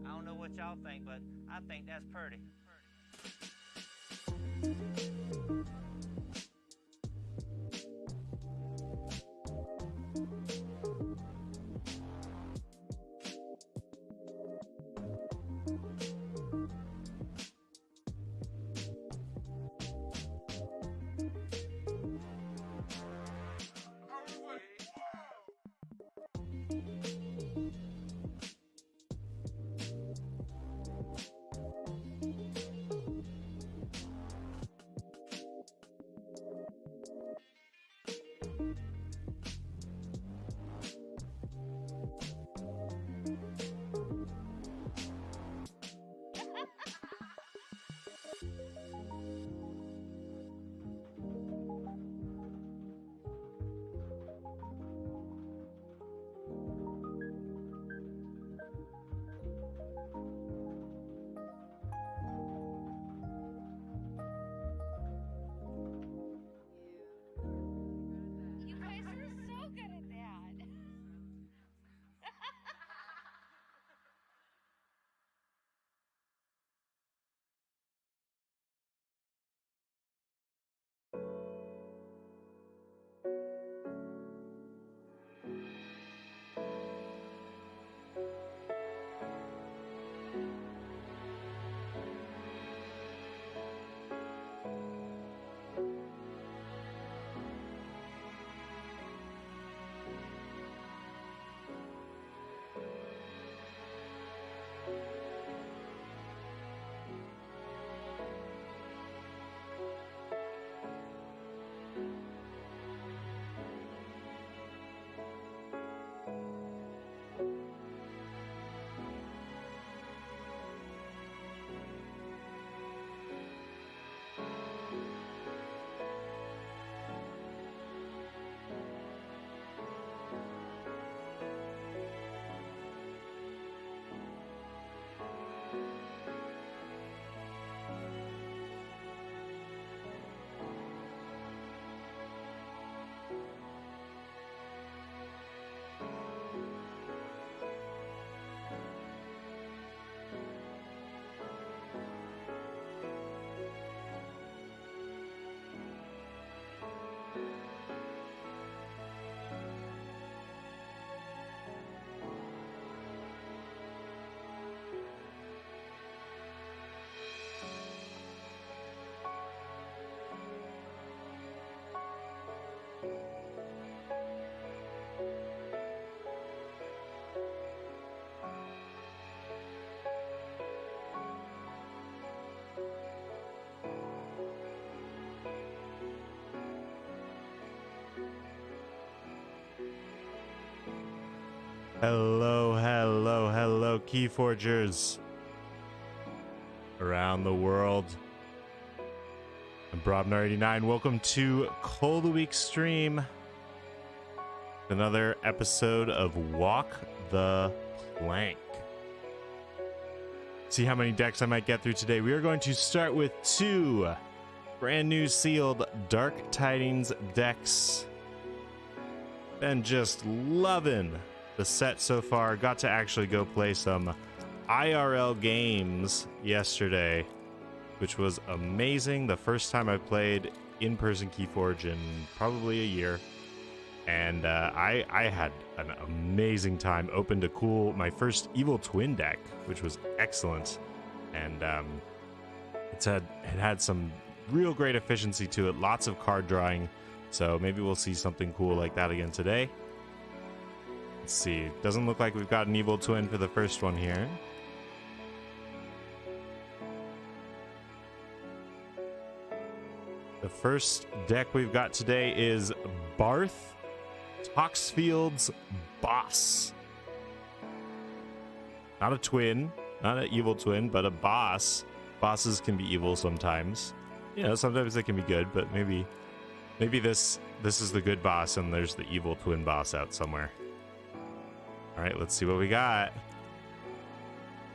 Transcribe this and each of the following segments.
I don't know what y'all think, but I think that's pretty. You guys are so good at that. Hello, hello, hello, Keyforgers. around the world. I'm Brobnar89. Welcome to Cull the Weak stream. Another episode of Walk the Plank. See how many decks I might get through today. We are going to start with 2 brand new sealed Dark Tidings decks. Been just loving the set so far. Got to actually go play some IRL games yesterday, which was amazing. The first time I played in-person Keyforge in probably a year. And I had an amazing time. Opened my first Evil Twin deck, which was excellent. And it had some real great efficiency to it. Lots of card drawing. So maybe we'll see something cool like that again today. Let's see. Doesn't look like we've got an Evil Twin for the first one here. The first deck we've got today is Barth Toxfield's Boss. Not a twin, not an evil twin, but a boss. Bosses can be evil sometimes. You know, sometimes they can be good, but maybe this is the good boss and there's the evil twin boss out somewhere. All right, let's see what we got.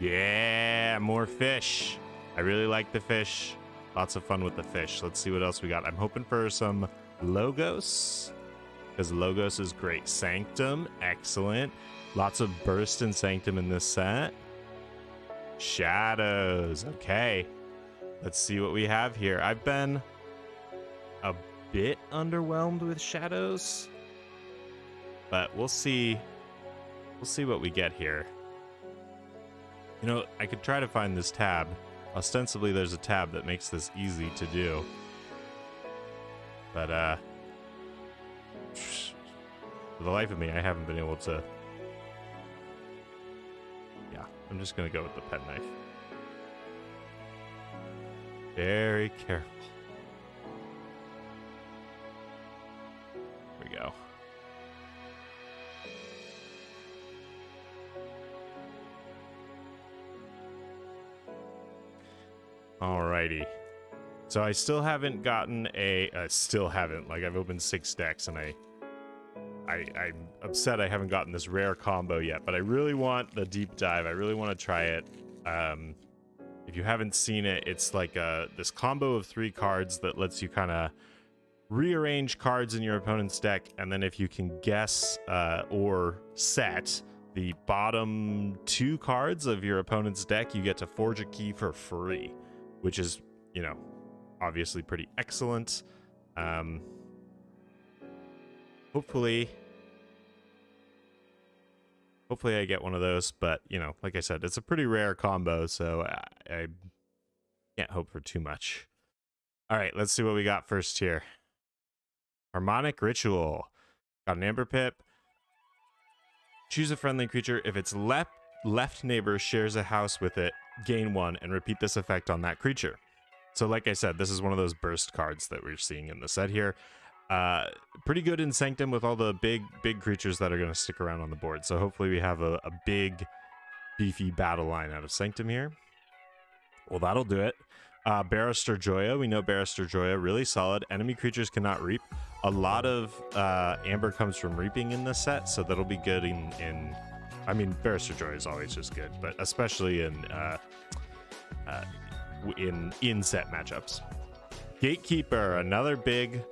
Yeah, more fish. I really like the fish. Lots of fun with the fish. Let's see what else we got. I'm hoping for some Logos, because Logos is great. Sanctum, excellent. Lots of burst and Sanctum in this set. Shadows, okay. Let's see what we have here. I've been a bit underwhelmed with Shadows, but we'll see. We'll see what we get here. You know, I could try to find this tab. Ostensibly, there's a tab that makes this easy to do. But, for the life of me, I haven't been able to. Yeah, I'm just going to go with the pen knife. Very careful. There we go. Alrighty. So I still haven't gotten like I've opened 6 decks and I'm upset I haven't gotten this rare combo yet, but I really want the deep dive. I really want to try it. If you haven't seen it, it's like this combo of 3 cards that lets you kind of rearrange cards in your opponent's deck, and then if you can guess or set the bottom 2 cards of your opponent's deck, you get to forge a key for free, which is, you know, obviously pretty excellent. Hopefully I get one of those, but, you know, like I said, it's a pretty rare combo, so I can't hope for too much. All right, let's see what we got first here. Harmonic Ritual. Got an Amber Pip. Choose a friendly creature. If its left neighbor shares a house with it, gain 1 and repeat this effect on that creature. So like I said, this is one of those burst cards that we're seeing in the set here. Pretty good in Sanctum with all the big creatures that are going to stick around on the board. So hopefully we have a big, beefy battle line out of Sanctum here. Well, that'll do it. Barrister Joya. We know Barrister Joya, really solid. Enemy creatures cannot reap. A lot of Amber comes from reaping in this set, so that'll be good in I mean, Barrister Joya is always just good, but especially in set matchups. Gatekeeper, another big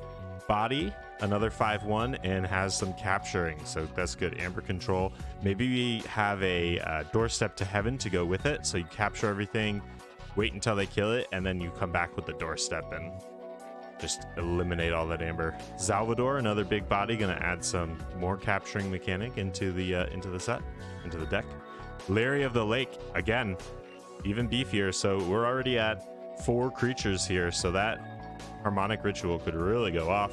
body, another 5/1, and has some capturing, so that's good. Amber control. Maybe we have a doorstep to heaven to go with it, so you capture everything, wait until they kill it, and then you come back with the doorstep and just eliminate all that Amber. Salvador, another big body, gonna add some more capturing mechanic into the set, into the deck. Larry of the Lake, again, even beefier, so we're already at 4 creatures here, so that Harmonic Ritual could really go off.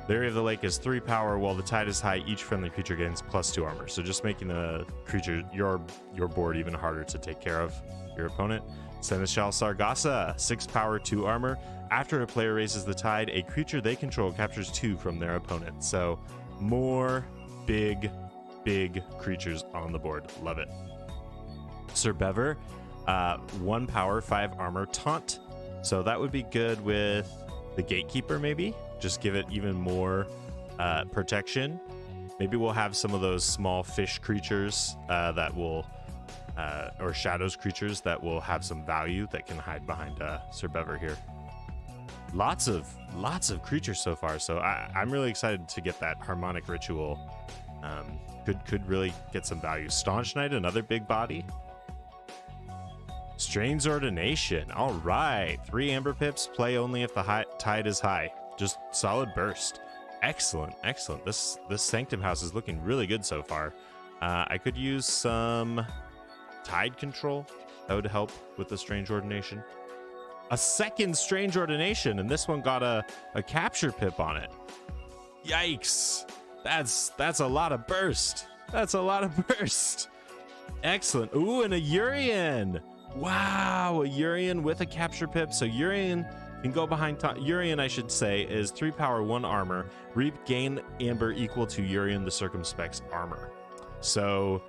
Larry of the Lake is 3 power. While the tide is high, each friendly creature gains +2 armor. So just making the creature, your board, even harder to take care of your opponent. Seneschal Sargassa, 6 power, 2 armor. After a player raises the tide, a creature they control captures 2 from their opponent. So more big creatures on the board. Love it. Sir Bever, 1 power, 5 armor, taunt. So that would be good with the gatekeeper, maybe. Just give it even more protection. Maybe we'll have some of those small fish creatures that will, or shadows creatures that will have some value that can hide behind Sir Bever here. Lots of creatures so far. So I'm really excited to get that harmonic ritual. Could really get some value. Staunch Knight, another big body. Strange Ordination. All right. 3 Amber Pips. Play only if the tide is high. Just solid burst. Excellent. Excellent. This Sanctum house is looking really good so far. I could use some tide control. That would help with the Strange Ordination. A second Strange Ordination, and this one got a capture pip on it. Yikes. That's a lot of burst. That's a lot of burst. Excellent. Ooh, and a Urian. Wow, a Urian with a capture pip. So Urian can go behind Urian, I should say, is 3 power, 1 armor. Reap, gain amber equal to Urian the Circumspect's armor. So,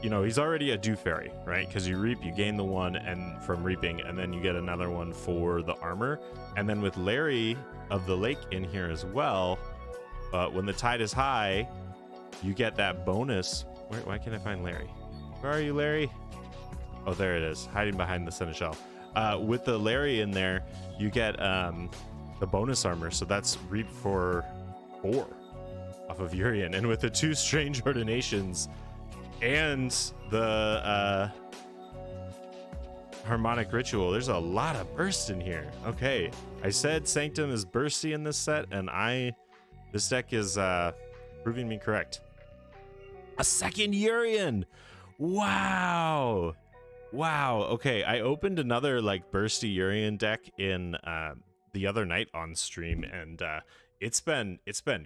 you know, he's already a Dew Fairy, right? Because you reap, you gain the 1 and from reaping, and then you get another one for the armor. And then with Larry of the Lake in here as well, when the tide is high, you get that bonus. Why can't I find Larry? Where are you, Larry? Oh, there it is, hiding behind the Seneschal. With the Larry in there, you get the bonus armor. So that's reap for 4 off of Urian. And with the 2 Strange Ordinations and the harmonic ritual, there's a lot of burst in here. Okay, I said Sanctum is bursty in this set, and this deck is proving me correct. A second Urian. Wow. Okay, I opened another like bursty Urian deck in the other night on stream, and it's been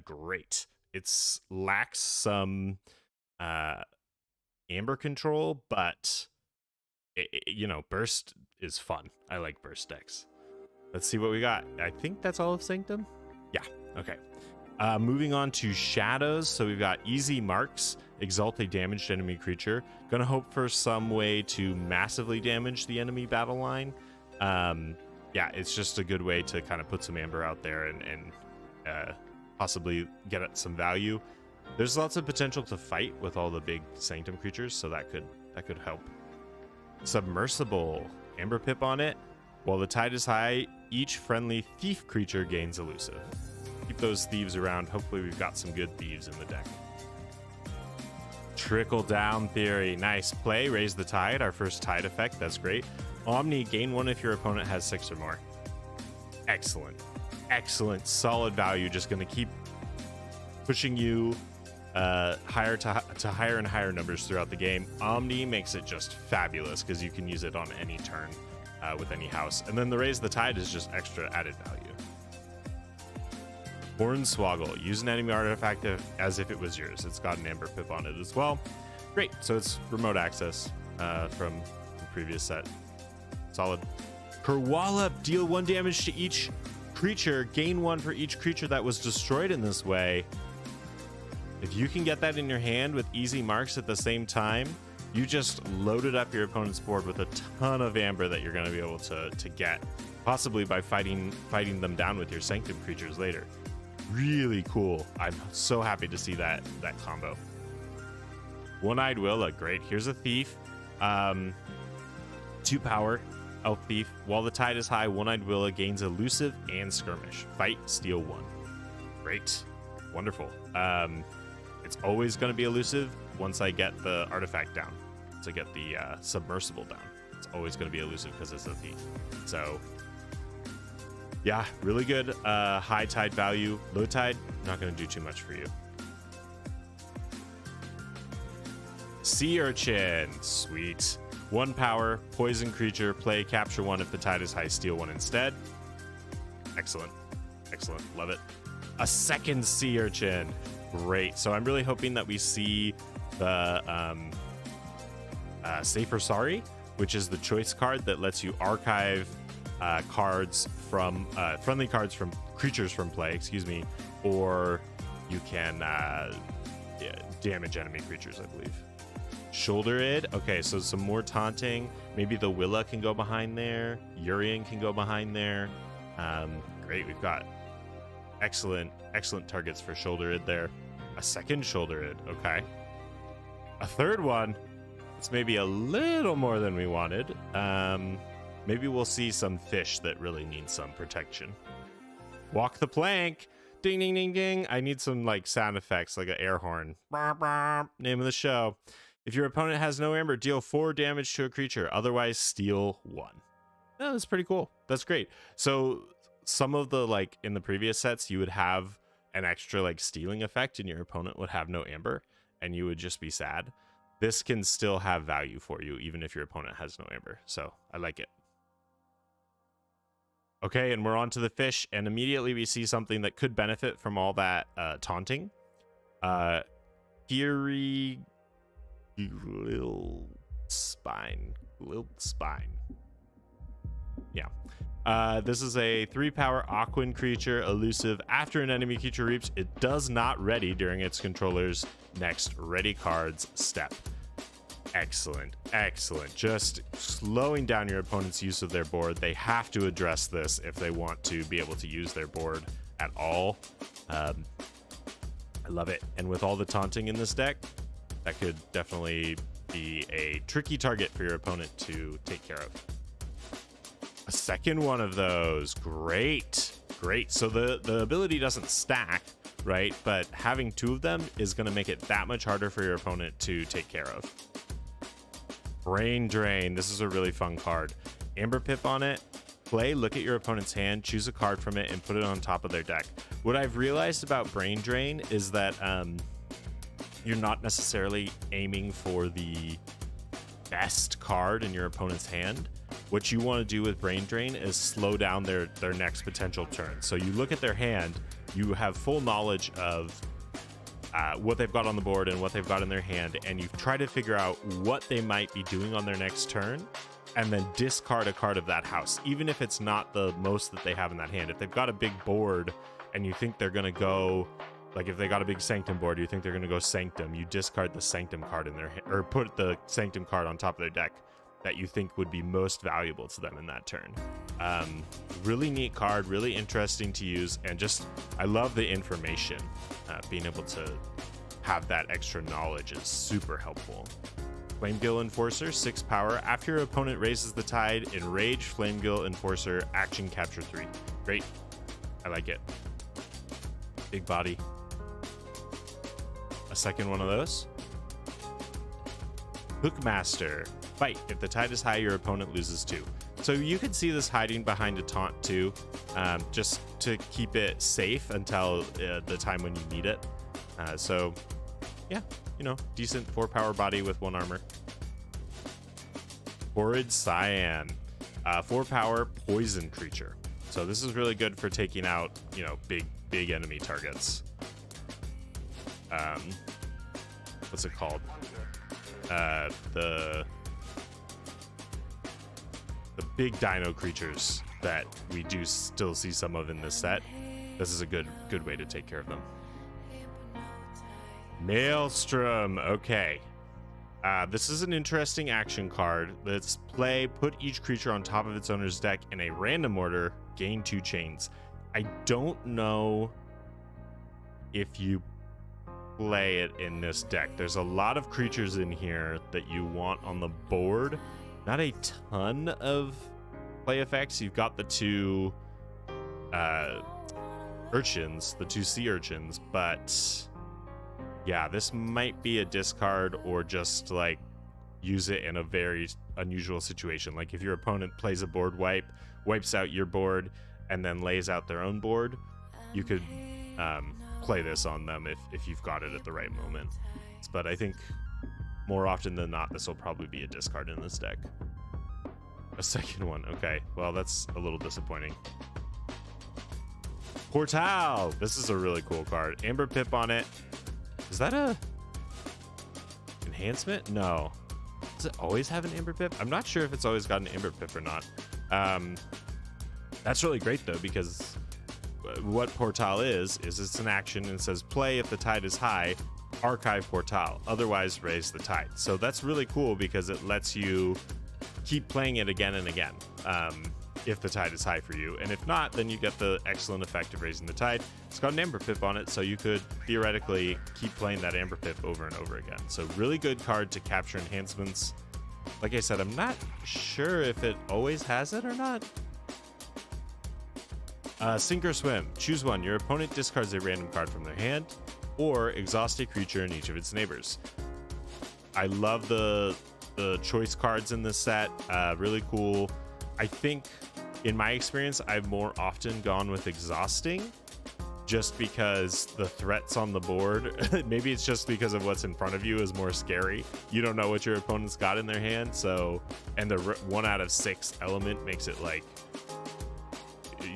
great. It's lacks some amber control, but you know, burst is fun. I like burst decks. Let's see what we got. I think that's all of Sanctum. Yeah. Okay. Moving on to shadows. So we've got easy marks, exalt a damaged enemy creature. Gonna hope for some way to massively damage the enemy battle line. Yeah, it's just a good way to kind of put some amber out there and possibly get at some value. There's lots of potential to fight with all the big Sanctum creatures, so that could help. Submersible, amber pip on it. While the tide is high, each friendly thief creature gains elusive. Keep those thieves around. Hopefully we've got some good thieves in the deck. Trickle down theory. Nice play. Raise the tide. Our first tide effect. That's great. Omni, gain 1 if your opponent has 6 or more. Excellent. Excellent. Solid value. Just going to keep pushing you higher to higher and higher numbers throughout the game. Omni makes it just fabulous because you can use it on any turn with any house. And then the raise the tide is just extra added value. Hornswoggle. Use an enemy artifact as if it was yours. It's got an amber pip on it as well. Great. So it's remote access from the previous set. Solid. Kerwallop. Deal 1 damage to each creature. Gain 1 for each creature that was destroyed in this way. If you can get that in your hand with easy marks at the same time, you just loaded up your opponent's board with a ton of amber that you're going to be able to get, possibly by fighting them down with your Sanctum creatures later. Really cool. I'm so happy to see that combo. One-Eyed Willa, great. Here's a thief. 2 power, elf thief. While the tide is high, One-Eyed Willa gains elusive and skirmish. Fight, steal 1. Great. Wonderful. It's always going to be elusive once I get the artifact down. Once I get the submersible down. It's always going to be elusive because it's a thief. So yeah, really good high tide value. Low tide, not going to do too much for you. Sea Urchin, sweet. 1 power, poison creature, play, capture 1 if the tide is high, steal 1 instead. Excellent. Excellent, love it. A second Sea Urchin, great. So I'm really hoping that we see the Safer Sorry, which is the choice card that lets you archive cards from friendly cards from creatures from play, excuse me, or you can damage enemy creatures, I believe. Shoulder Id. Okay, so some more taunting. Maybe the Willa can go behind there. Urian can go behind there. Great, we've got excellent targets for Shoulder Id there. A second Shoulder Id, okay. A third one. It's maybe a little more than we wanted. Maybe we'll see some fish that really need some protection. Walk the plank. Ding, ding, ding, ding. I need some like sound effects, like an air horn. Name of the show. If your opponent has no amber, deal 4 damage to a creature. Otherwise, steal 1. Oh, that's pretty cool. That's great. So some of the, like, in the previous sets, you would have an extra, like, stealing effect, and your opponent would have no amber, and you would just be sad. This can still have value for you, even if your opponent has no amber. So I like it. Okay, and we're on to the fish, and immediately we see something that could benefit from all that taunting. Fury Little Spine. Yeah. This is a 3-power Aquan creature, elusive. After an enemy creature reaps, it does not ready during its controller's next ready cards step. Excellent, excellent. Just slowing down your opponent's use of their board. They have to address this if they want to be able to use their board at all. I love it. And with all the taunting in this deck, that could definitely be a tricky target for your opponent to take care of. A second one of those. Great, great. So the ability doesn't stack, right? But having 2 of them is going to make it that much harder for your opponent to take care of. Brain Drain. This is a really fun card. Amber Pip on it. Play, look at your opponent's hand, choose a card from it, and put it on top of their deck. What I've realized about Brain Drain is that you're not necessarily aiming for the best card in your opponent's hand. What you want to do with Brain Drain is slow down their next potential turn. So you look at their hand, you have full knowledge of what they've got on the board and what they've got in their hand, and you try to figure out what they might be doing on their next turn, and then discard a card of that house, even if it's not the most that they have in that hand. If they've got a big board and you think they're going to go, like if they got a big Sanctum board, you think they're going to go Sanctum, you discard the Sanctum card in their hand, or put the Sanctum card on top of their deck that you think would be most valuable to them in that turn. Really neat card, really interesting to use, and just, I love the information. Being able to have that extra knowledge is super helpful. Flamegill Enforcer, 6 power. After your opponent raises the tide, enrage Flamegill Enforcer, action capture 3. Great. I like it. Big body. A second one of those. Hookmaster. Fight. If the tide is high, your opponent loses 2. So you could see this hiding behind a taunt too, just to keep it safe until the time when you need it. So yeah, you know, decent 4-power body with 1 armor. Horrid Cyan, 4-power poison creature. So this is really good for taking out, you know, big enemy targets. What's it called? The big dino creatures that we do still see some of in this set. This is a good way to take care of them. Maelstrom. Okay. This is an interesting action card. Let's play, put each creature on top of its owner's deck in a random order, gain 2 chains. I don't know if you play it in this deck. There's a lot of creatures in here that you want on the board. Not a ton of play effects. You've got the 2 urchins, the 2 sea urchins, but yeah, this might be a discard or just like use it in a very unusual situation. Like if your opponent plays a board wipe, wipes out your board, and then lays out their own board, you could play this on them if you've got it at the right moment. But I think more often than not, this will probably be a discard in this deck. A second one. Okay, well, that's a little disappointing. Portal. This is a really cool card. Amber Pip on it. Is that a enhancement? No. Does it always have an Amber Pip? I'm not sure if it's always got an Amber Pip or not. That's really great, though, because what Portal is it's an action and says play if the tide is high. Archive Portal, otherwise Raise the Tide. So that's really cool because it lets you keep playing it again and again if the tide is high for you. And if not, then you get the excellent effect of Raising the Tide. It's got an Amber Pip on it, so you could theoretically keep playing that Amber Pip over and over again. So really good card to capture enhancements. Like I said, I'm not sure if it always has it or not. Sink or Swim. Choose one. Your opponent discards a random card from their hand or exhaust a creature in each of its neighbors. I love the choice cards in this set. Really cool. I think in my experience, I've more often gone with exhausting just because the threats on the board, maybe it's just because of what's in front of you is more scary. You don't know what your opponent's got in their hand. So, and the 1 out of 6 element makes it like,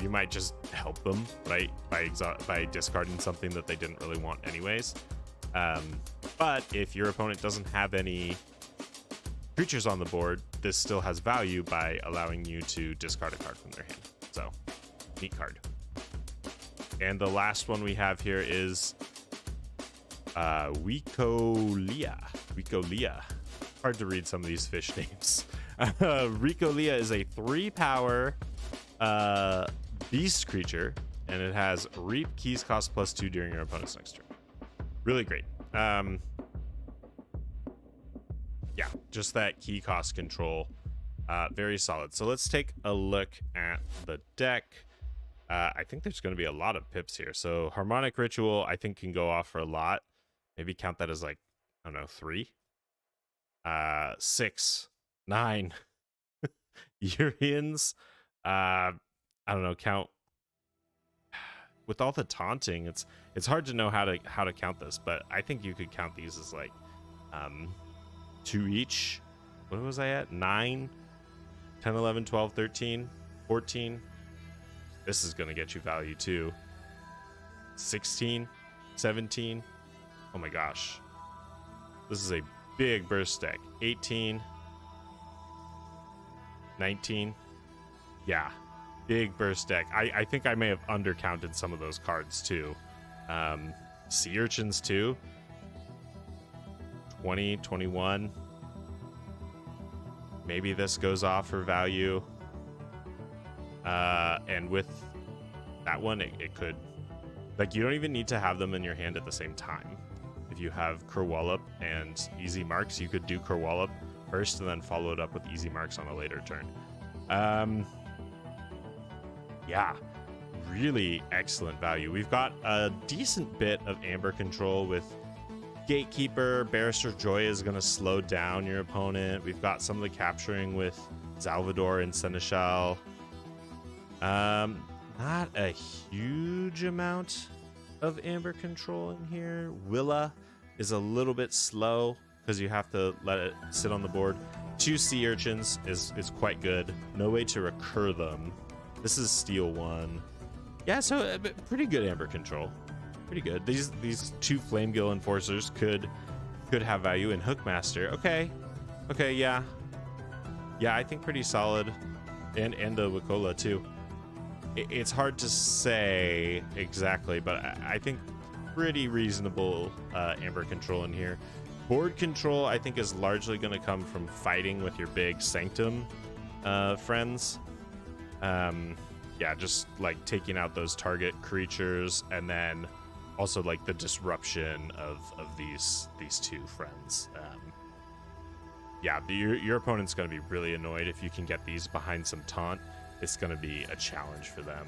you might just help them, right? By discarding something that they didn't really want anyways. But if your opponent doesn't have any creatures on the board, this still has value by allowing you to discard a card from their hand. So, neat card. And the last one we have here is Ricolia. Hard to read some of these fish names. Ricolia is a 3-power beast creature, and it has Reap, keys cost +2 during your opponent's next turn. Really great. Yeah, just that key cost control. Very solid. So let's take a look at the deck. I think there's going to be a lot of pips here. So Harmonic Ritual, I think, can go off for a lot. Maybe count that as like, I don't know, 3, 6, 9. Urians. I don't know. Count with all the taunting. It's hard to know how to count this, but I think you could count these as like 2 each. What was I at? 9, 10, 11, 12, 13, 14. This is going to get you value too. 16, 17. Oh my gosh. This is a big burst deck. 18, 19. Yeah, big burst deck. I think I may have undercounted some of those cards too. Sea Urchins too. 20, 21. Maybe this goes off for value. And with that one, it could, like, you don't even need to have them in your hand at the same time. If you have Kerwallop and Easy Marks, you could do Kerwallop first and then follow it up with Easy Marks on a later turn. Yeah, really excellent value. We've got a decent bit of Amber control with Gatekeeper. Barrister Joy is going to slow down your opponent. We've got some of the capturing with Salvador and Seneschal. Not a huge amount of Amber control in here. Willa is a little bit slow because you have to let it sit on the board. 2 Sea Urchins is quite good. No way to recur them. This is Steel 1. Yeah, so pretty good Amber control. Pretty good. These 2 Flamegill Enforcers could have value in Hookmaster. Okay, yeah, I think pretty solid. And the Wakola too. It's hard to say exactly, but I think pretty reasonable Amber control in here. Board control, I think, is largely going to come from fighting with your big Sanctum friends. Yeah, just like taking out those target creatures, and then also like the disruption of these 2 friends. Yeah, your opponent's going to be really annoyed if you can get these behind some taunt. It's going to be a challenge for them.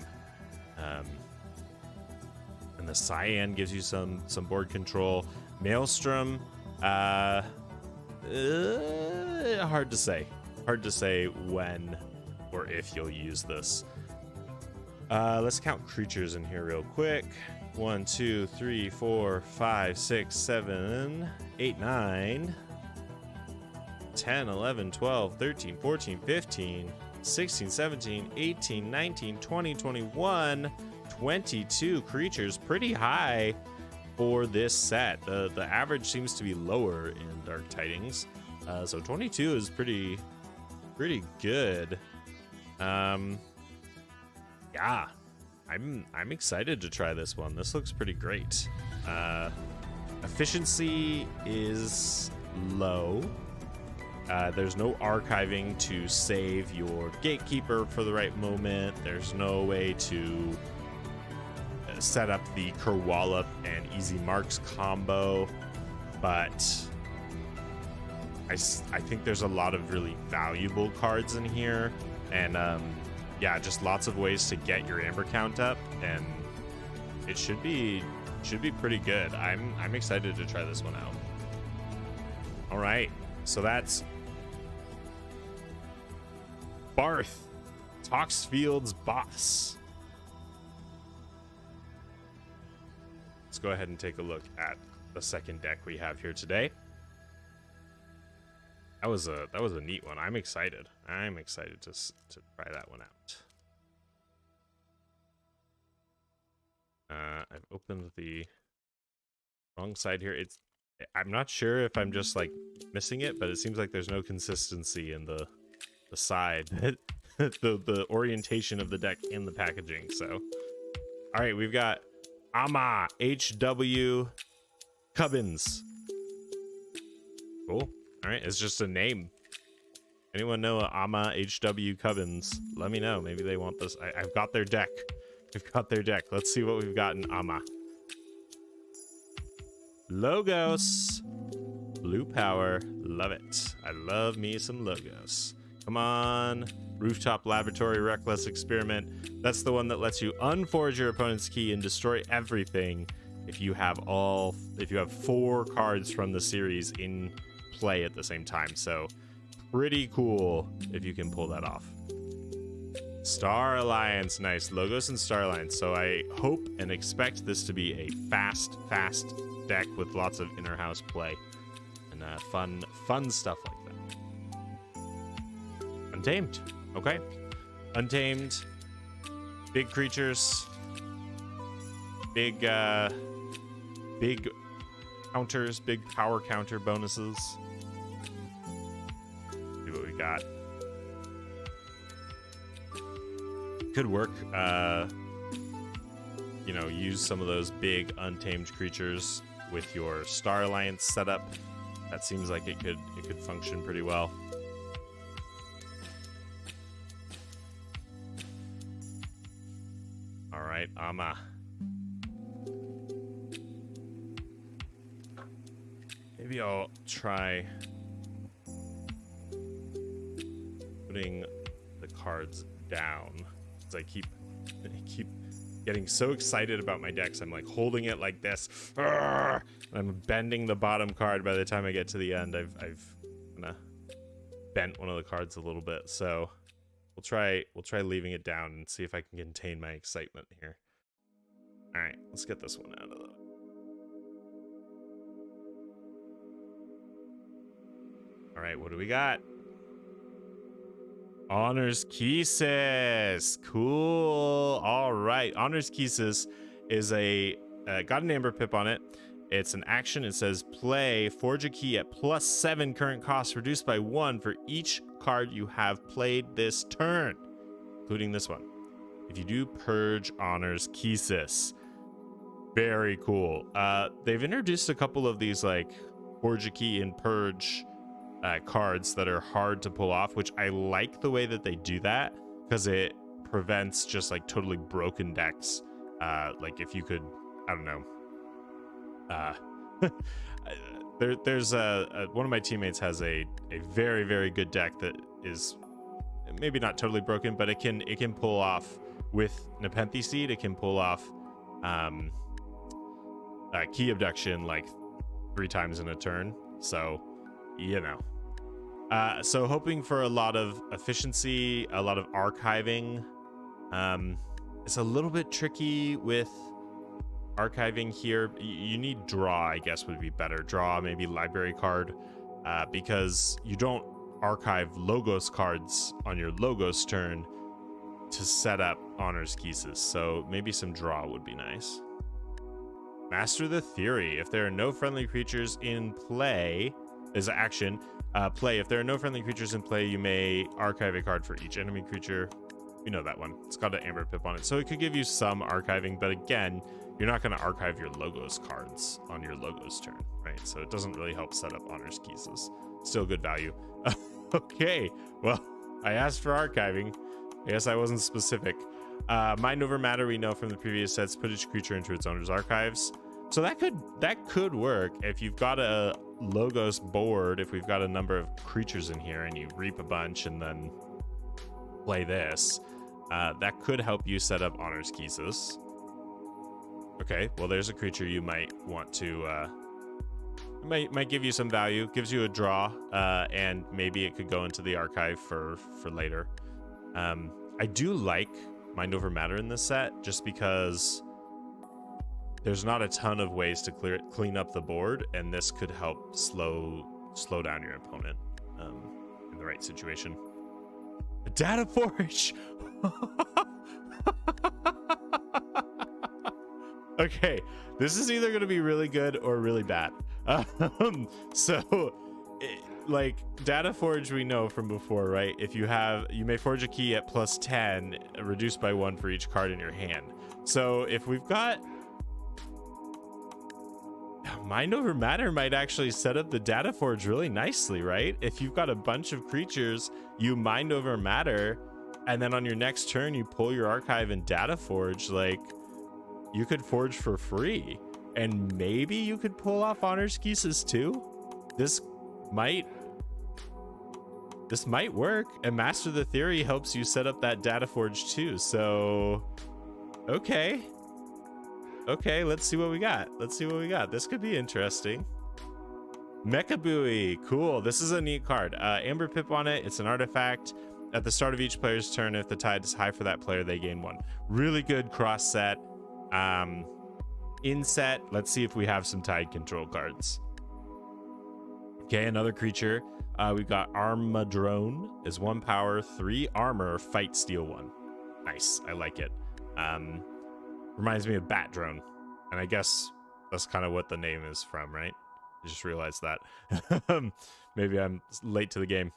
And the Cyan gives you some board control. Maelstrom, hard to say. Hard to say when or if you'll use this. Let's count creatures in here real quick. 1, 2, 3, 4, 5, 6, 7, 8, 9, 10, 11, 12, 13, 14, 15, 16, 17, 18, 19, 20, 21, 22 creatures. Pretty high for this set. The average seems to be lower in Dark Tidings. So 22 is pretty good. Yeah, I'm excited to try this one. This looks pretty great. Efficiency is low. There's no archiving to save your gatekeeper for the right moment. There's no way to set up the Kerwallop and Easy Marks combo, but I think there's a lot of really valuable cards in here, and yeah, just lots of ways to get your amber count up, and it should be pretty good. I'm excited to try this one out. All right, so that's Barth, Toxfield's boss. Let's go ahead and take a look at the second deck we have here today. That was a neat one. I'm excited. I'm excited to try that one out. I've opened the wrong side here. I'm not sure if I'm just like missing it, but it seems like there's no consistency in the side, the orientation of the deck in the packaging. So, all right, we've got Ama HW Cubbins. Cool. All right, it's just a name. Anyone know Ama HW Cubbins? Let me know. Maybe they want this. I've got their deck. We've got their deck. Let's see what we've got in Ama. Logos. Blue power. Love it. I love me some Logos. Come on. Rooftop Laboratory Reckless Experiment. That's the one that lets you unforge your opponent's key and destroy everything if you have 4 cards from the series in play at the same time. So pretty cool if you can pull that off. Star Alliance. Nice. Logos and Star Alliance. So I hope and expect this to be a fast deck with lots of inner house play and fun stuff like that. Untamed. Okay. Untamed. Big creatures. Big counters. Big power counter bonuses. See what we got. Could work. You know, use some of those big untamed creatures with your Star Alliance setup. That seems like it could function pretty well. All right, Ama. Maybe I'll try putting the cards down, because I keep getting so excited about my decks. I'm like holding it like this. Arrgh! I'm bending the bottom card. By the time I get to the end, I've kinda bent one of the cards a little bit. So we'll try leaving it down and see if I can contain my excitement here. All right, let's get this one out of the way. All right, what do we got? Honors Keysis. Cool. All right. Honors Keysis is got an Amber Pip on it. It's an action. It says play, forge a key at +7 current cost, reduced by 1 for each card you have played this turn, including this one. If you do, purge Honors Keysis. Very cool. They've introduced a couple of these like forge a key and purge cards that are hard to pull off, which I like the way that they do that, because it prevents just like totally broken decks. Like if you could, I don't know. There's one of my teammates has a very, very good deck that is maybe not totally broken, but it can pull off with Nepenthe Seed. It can pull off key abduction like 3 times in a turn. So, you know. So hoping for a lot of efficiency, a lot of archiving. It's a little bit tricky with archiving here. You need draw, I guess would be better. Draw, maybe library card, because you don't archive Logos cards on your Logos turn to set up Honors Keysis. So maybe some draw would be nice. Master the Theory. If there are no friendly creatures in play, is action. Play. If there are no friendly creatures in play, you may archive a card for each enemy creature. You know that one. It's got an Amber Pip on it. So it could give you some archiving, but again, you're not going to archive your logos cards on your logos turn, right? So it doesn't really help set up honors keys. Still good value. Okay, well, I asked for archiving. I guess I wasn't specific. Mind over matter, we know from the previous sets, put each creature into its owner's archives. So that could work if you've got a logos board. If we've got a number of creatures in here and you reap a bunch and then play this, that could help you set up honors keys. Okay, well, there's a creature you might want to might give you some value, gives you a draw, and maybe it could go into the archive for later. I do like Mind Over Matter in this set just because there's not a ton of ways to clean up the board, and this could help slow down your opponent in the right situation. A Data Forge. Okay, this is either going to be really good or really bad. Like Data Forge, we know from before, right? If you may forge a key at +10, reduced by 1 for each card in your hand. So if we've got Mind Over Matter, might actually set up the Data Forge really nicely, right? If you've got a bunch of creatures, you Mind Over Matter, and then on your next turn you pull your archive and Data Forge, like, you could forge for free, and maybe you could pull off honors keys too. This might work, and Master the Theory helps you set up that Data Forge too. So okay, let's see what we got. This could be interesting. Mecha Buoy, cool. This is a neat card. Amber Pip on it. It's an artifact. At the start of each player's turn, if the tide is high for that player, they gain 1. Really good cross set. In set, let's see if we have some tide control cards. Okay, another creature. We've got Armadrone. Is 1 power, 3 armor, fight, steal 1. Nice, I like it. Reminds me of Bat Drone, and I guess that's kind of what the name is from, right? I just realized that. Maybe I'm late to the game.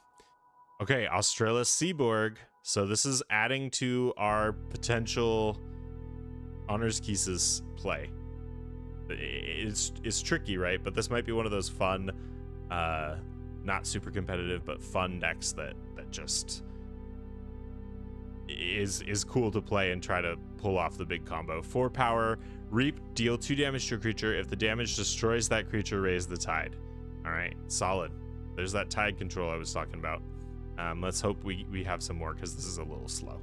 Okay, Australis Seaborg. So this is adding to our potential honors keys play. It's tricky, right? But this might be one of those fun, not super competitive, but fun decks that just is cool to play and try to pull off the big combo. 4 power, reap, deal 2 damage to a creature. If the damage destroys that creature, raise the tide. All right, solid. There's that tide control I was talking about. Let's hope we have some more, because this is a little slow.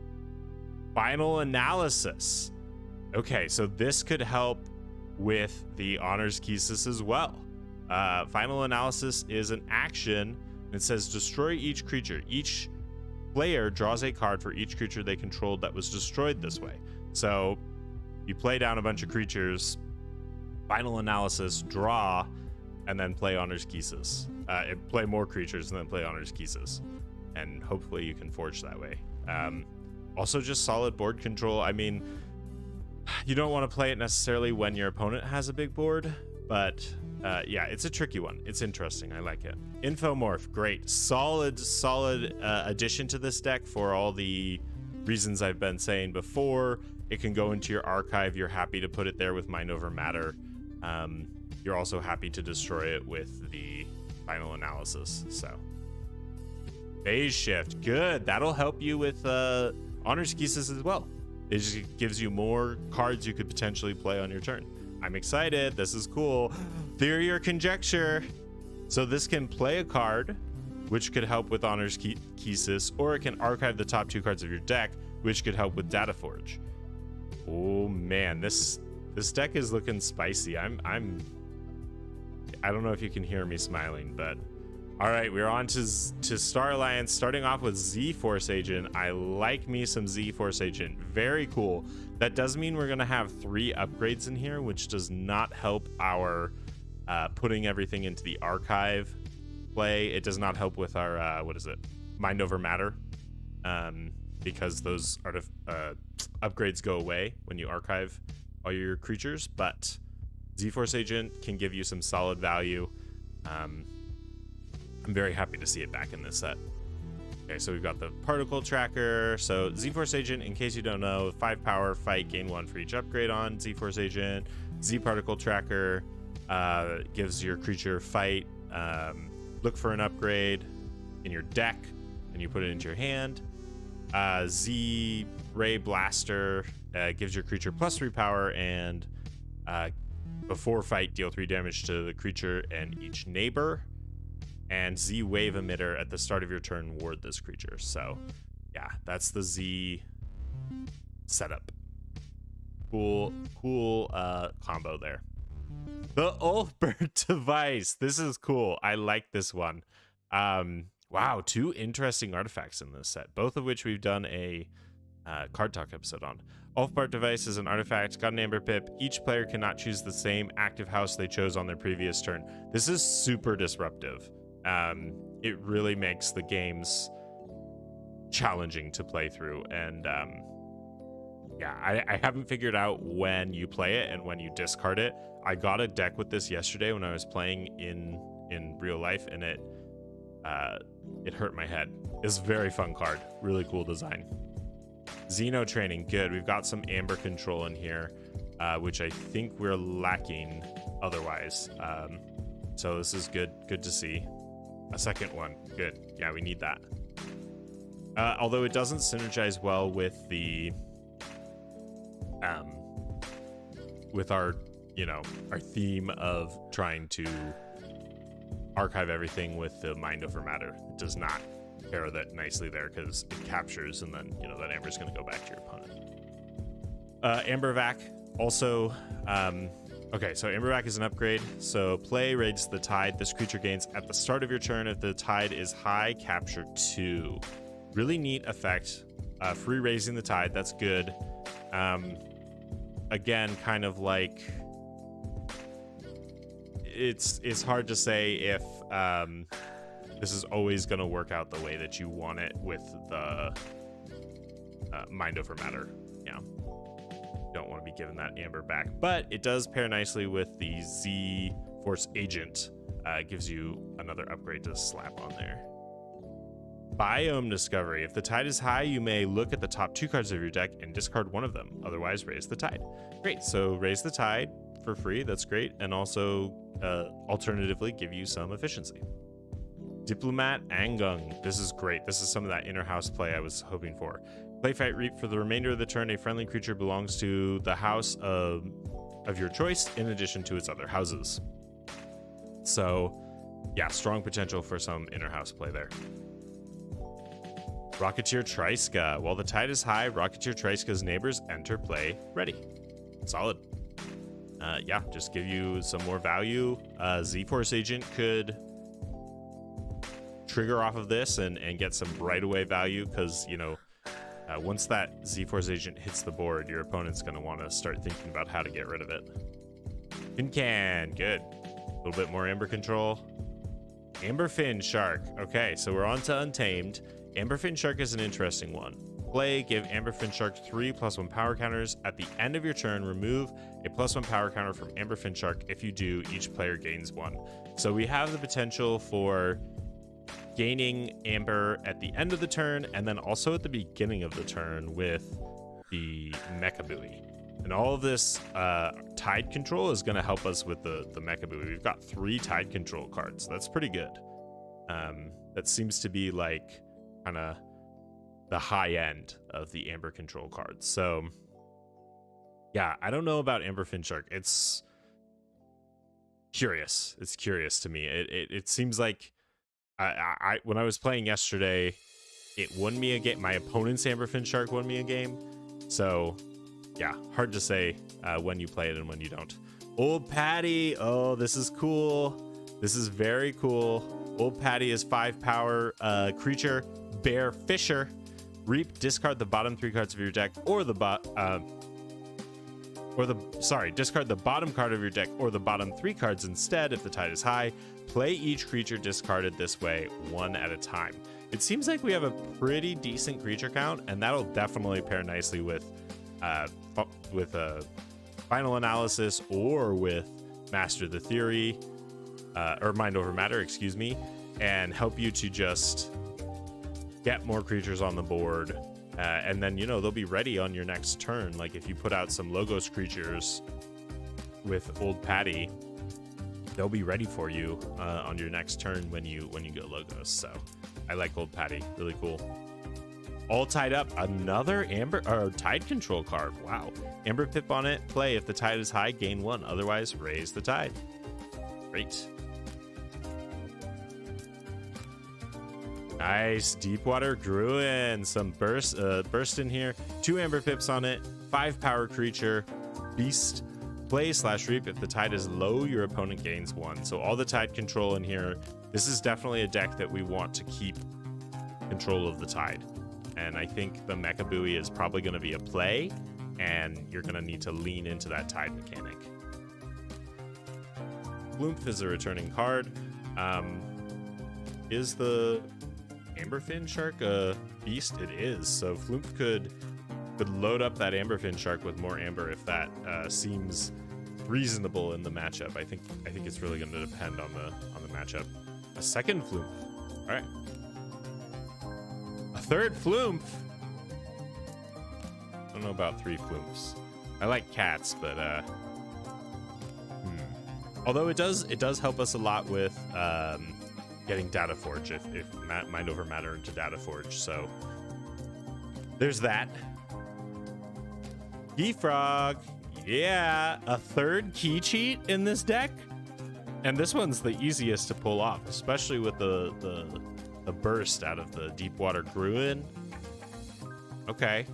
Final Analysis. Okay, so this could help with the honors keys as well. Final Analysis is an action. It says destroy each creature. Each player draws a card for each creature they controlled that was destroyed this way. So you play down a bunch of creatures, Final Analysis, draw, and then play honors keys. Play more creatures and then play honors keys. And hopefully you can forge that way. Also just solid board control. I mean, you don't want to play it necessarily when your opponent has a big board, but yeah, it's a tricky one. It's interesting. I like it. Infomorph, great. Solid addition to this deck for all the reasons I've been saying before. It can go into your archive. You're happy to put it there with Mind Over Matter. You're also happy to destroy it with the Final Analysis. So Phase Shift, good. That'll help you with honors keys as well. It just gives you more cards you could potentially play on your turn. I'm excited. This is cool. Theory or Conjecture. So this can play a card, which could help with honors keys, or it can archive the top 2 cards of your deck, which could help with Data Forge. Oh man, this deck is looking spicy. I don't know if you can hear me smiling, but all right, we're on to Star Alliance, starting off with Z-Force Agent. I like me some Z-Force Agent. Very cool. That does mean we're going to have 3 upgrades in here, which does not help our putting everything into the archive play. It does not help with our, Mind Over Matter, because those upgrades go away when you archive all your creatures. But Z-Force Agent can give you some solid value. I'm very happy to see it back in this set. Okay, so we've got the particle tracker. So Z-Force Agent, in case you don't know, 5 power, fight, gain 1 for each upgrade on Z-Force Agent. Z-Particle Tracker gives your creature fight, look for an upgrade in your deck, and you put it into your hand. Z-Ray Blaster gives your creature +3 power, and before fight, deal 3 damage to the creature and each neighbor. And Z Wave Emitter at the start of your turn, ward this creature. So, yeah, that's the Z setup. Cool combo there. The Ulfbert device. This is cool. I like this one. Wow, 2 interesting artifacts in this set, both of which we've done a card talk episode on. Ulfbart device is an artifact, got an Amber Pip. Each player cannot choose the same active house they chose on their previous turn. This is super disruptive. It really makes the games challenging to play through, and yeah, I haven't figured out when you play it and when you discard it. I got a deck with this yesterday when I was playing in real life, and it hurt my head. It's a very fun card, really cool design. Xeno training, good. We've got some Amber control in here, which I think we're lacking otherwise. So this is good to see. A second one, good. Yeah, we need that. Although it doesn't synergize well with the with our theme of trying to archive everything with the mind over matter. It does not pair that nicely there because it captures, and then that Amber's going to go back to your opponent. Amber Vac also. Okay, so Ambervac is an upgrade. So play raids the tide. This creature gains at the start of your turn. If the tide is high, capture 2. Really neat effect. Free raising the tide. That's good. Again, kind of like it's hard to say if this is always going to work out the way that you want it with the mind over matter. Yeah. Don't want to be given that Amber back, but it does pair nicely with the Z Force Agent. It gives you another upgrade to slap on there. Biome Discovery. If the tide is high, you may look at the top 2 cards of your deck and discard one of them. Otherwise, raise the tide. Great. So raise the tide for free. That's great. And also, alternatively, give you some efficiency. Diplomat Angung. This is great. This is some of that inner house play I was hoping for. Play, fight, reap. For the remainder of the turn, a friendly creature belongs to the house of your choice in addition to its other houses. So, yeah, strong potential for some inner house play there. Rocketeer Triska. While the tide is high, Rocketeer Triska's neighbors enter play ready. Solid. Yeah, just give you some more value. Z-Force Agent could trigger off of this and get some right away value because, once that Z-Force Agent hits the board, your opponent's going to want to start thinking about how to get rid of it. Can, good. A little bit more Amber control. Amberfin Shark. Okay, so we're on to Untamed. Amberfin Shark is an interesting one. Play, give Amberfin Shark 3 +1 power counters. At the end of your turn, remove a +1 power counter from Amberfin Shark. If you do, each player gains 1. So we have the potential for gaining Amber at the end of the turn, and then also at the beginning of the turn with the Mecha Buoy. And all of this Tide control is going to help us with the Mecha Buoy. We've got 3 Tide control cards. That's pretty good. That seems to be like kind of the high end of the Amber control cards. So, yeah, I don't know about Amberfin Shark. It's curious. It's curious to me. It seems like I when I was playing yesterday, it won me a game. My opponent's Amberfin Shark won me a game. So, yeah, hard to say when you play it and when you don't. Old Patty. Oh, this is cool. This is very cool. Old Patty is 5 power creature. Bear Fisher. Reap, discard the bottom 3 cards of your deck or discard the bottom card of your deck or the bottom 3 cards instead if the tide is high. Play each creature discarded this way 1 at a time. It seems like we have a pretty decent creature count, and that'll definitely pair nicely with Final Analysis or with Master the Theory, or Mind Over Matter, excuse me, and help you to just get more creatures on the board, and then, you know, they'll be ready on your next turn. Like if you put out some Logos creatures with Old Patty, they'll be ready for you on your next turn when you go Logos. So I like Old Patty, really cool. All tied up, another Amber or Tide control card. Wow. Amber Pip on it. Play if the tide is high, gain 1. Otherwise, raise the tide. Great. Nice. Deepwater Gruin. Some burst in here. 2 Amber Pips on it. 5 power creature. Beast. Play/reap. If the tide is low, your opponent gains 1. So all the tide control in here. This is definitely a deck that we want to keep control of the tide. And I think the Mecha Buoy is probably going to be a play, and you're going to need to lean into that tide mechanic. Bloomf is a returning card. Is the Amberfin Shark a beast? It is. So Floomp could load up that Amberfin Shark with more amber if that seems reasonable in the matchup. I think it's really going to depend on the matchup. A second Floomp. All right. A third Floomp. I don't know about 3 Floomps. I like cats, but although it does help us a lot with getting Data Forge if Mind Over Matter into Data Forge. So there's that. Keyfrog. Yeah, a third key cheat in this deck. And this one's the easiest to pull off, especially with the burst out of the Deepwater Gruin. Okay.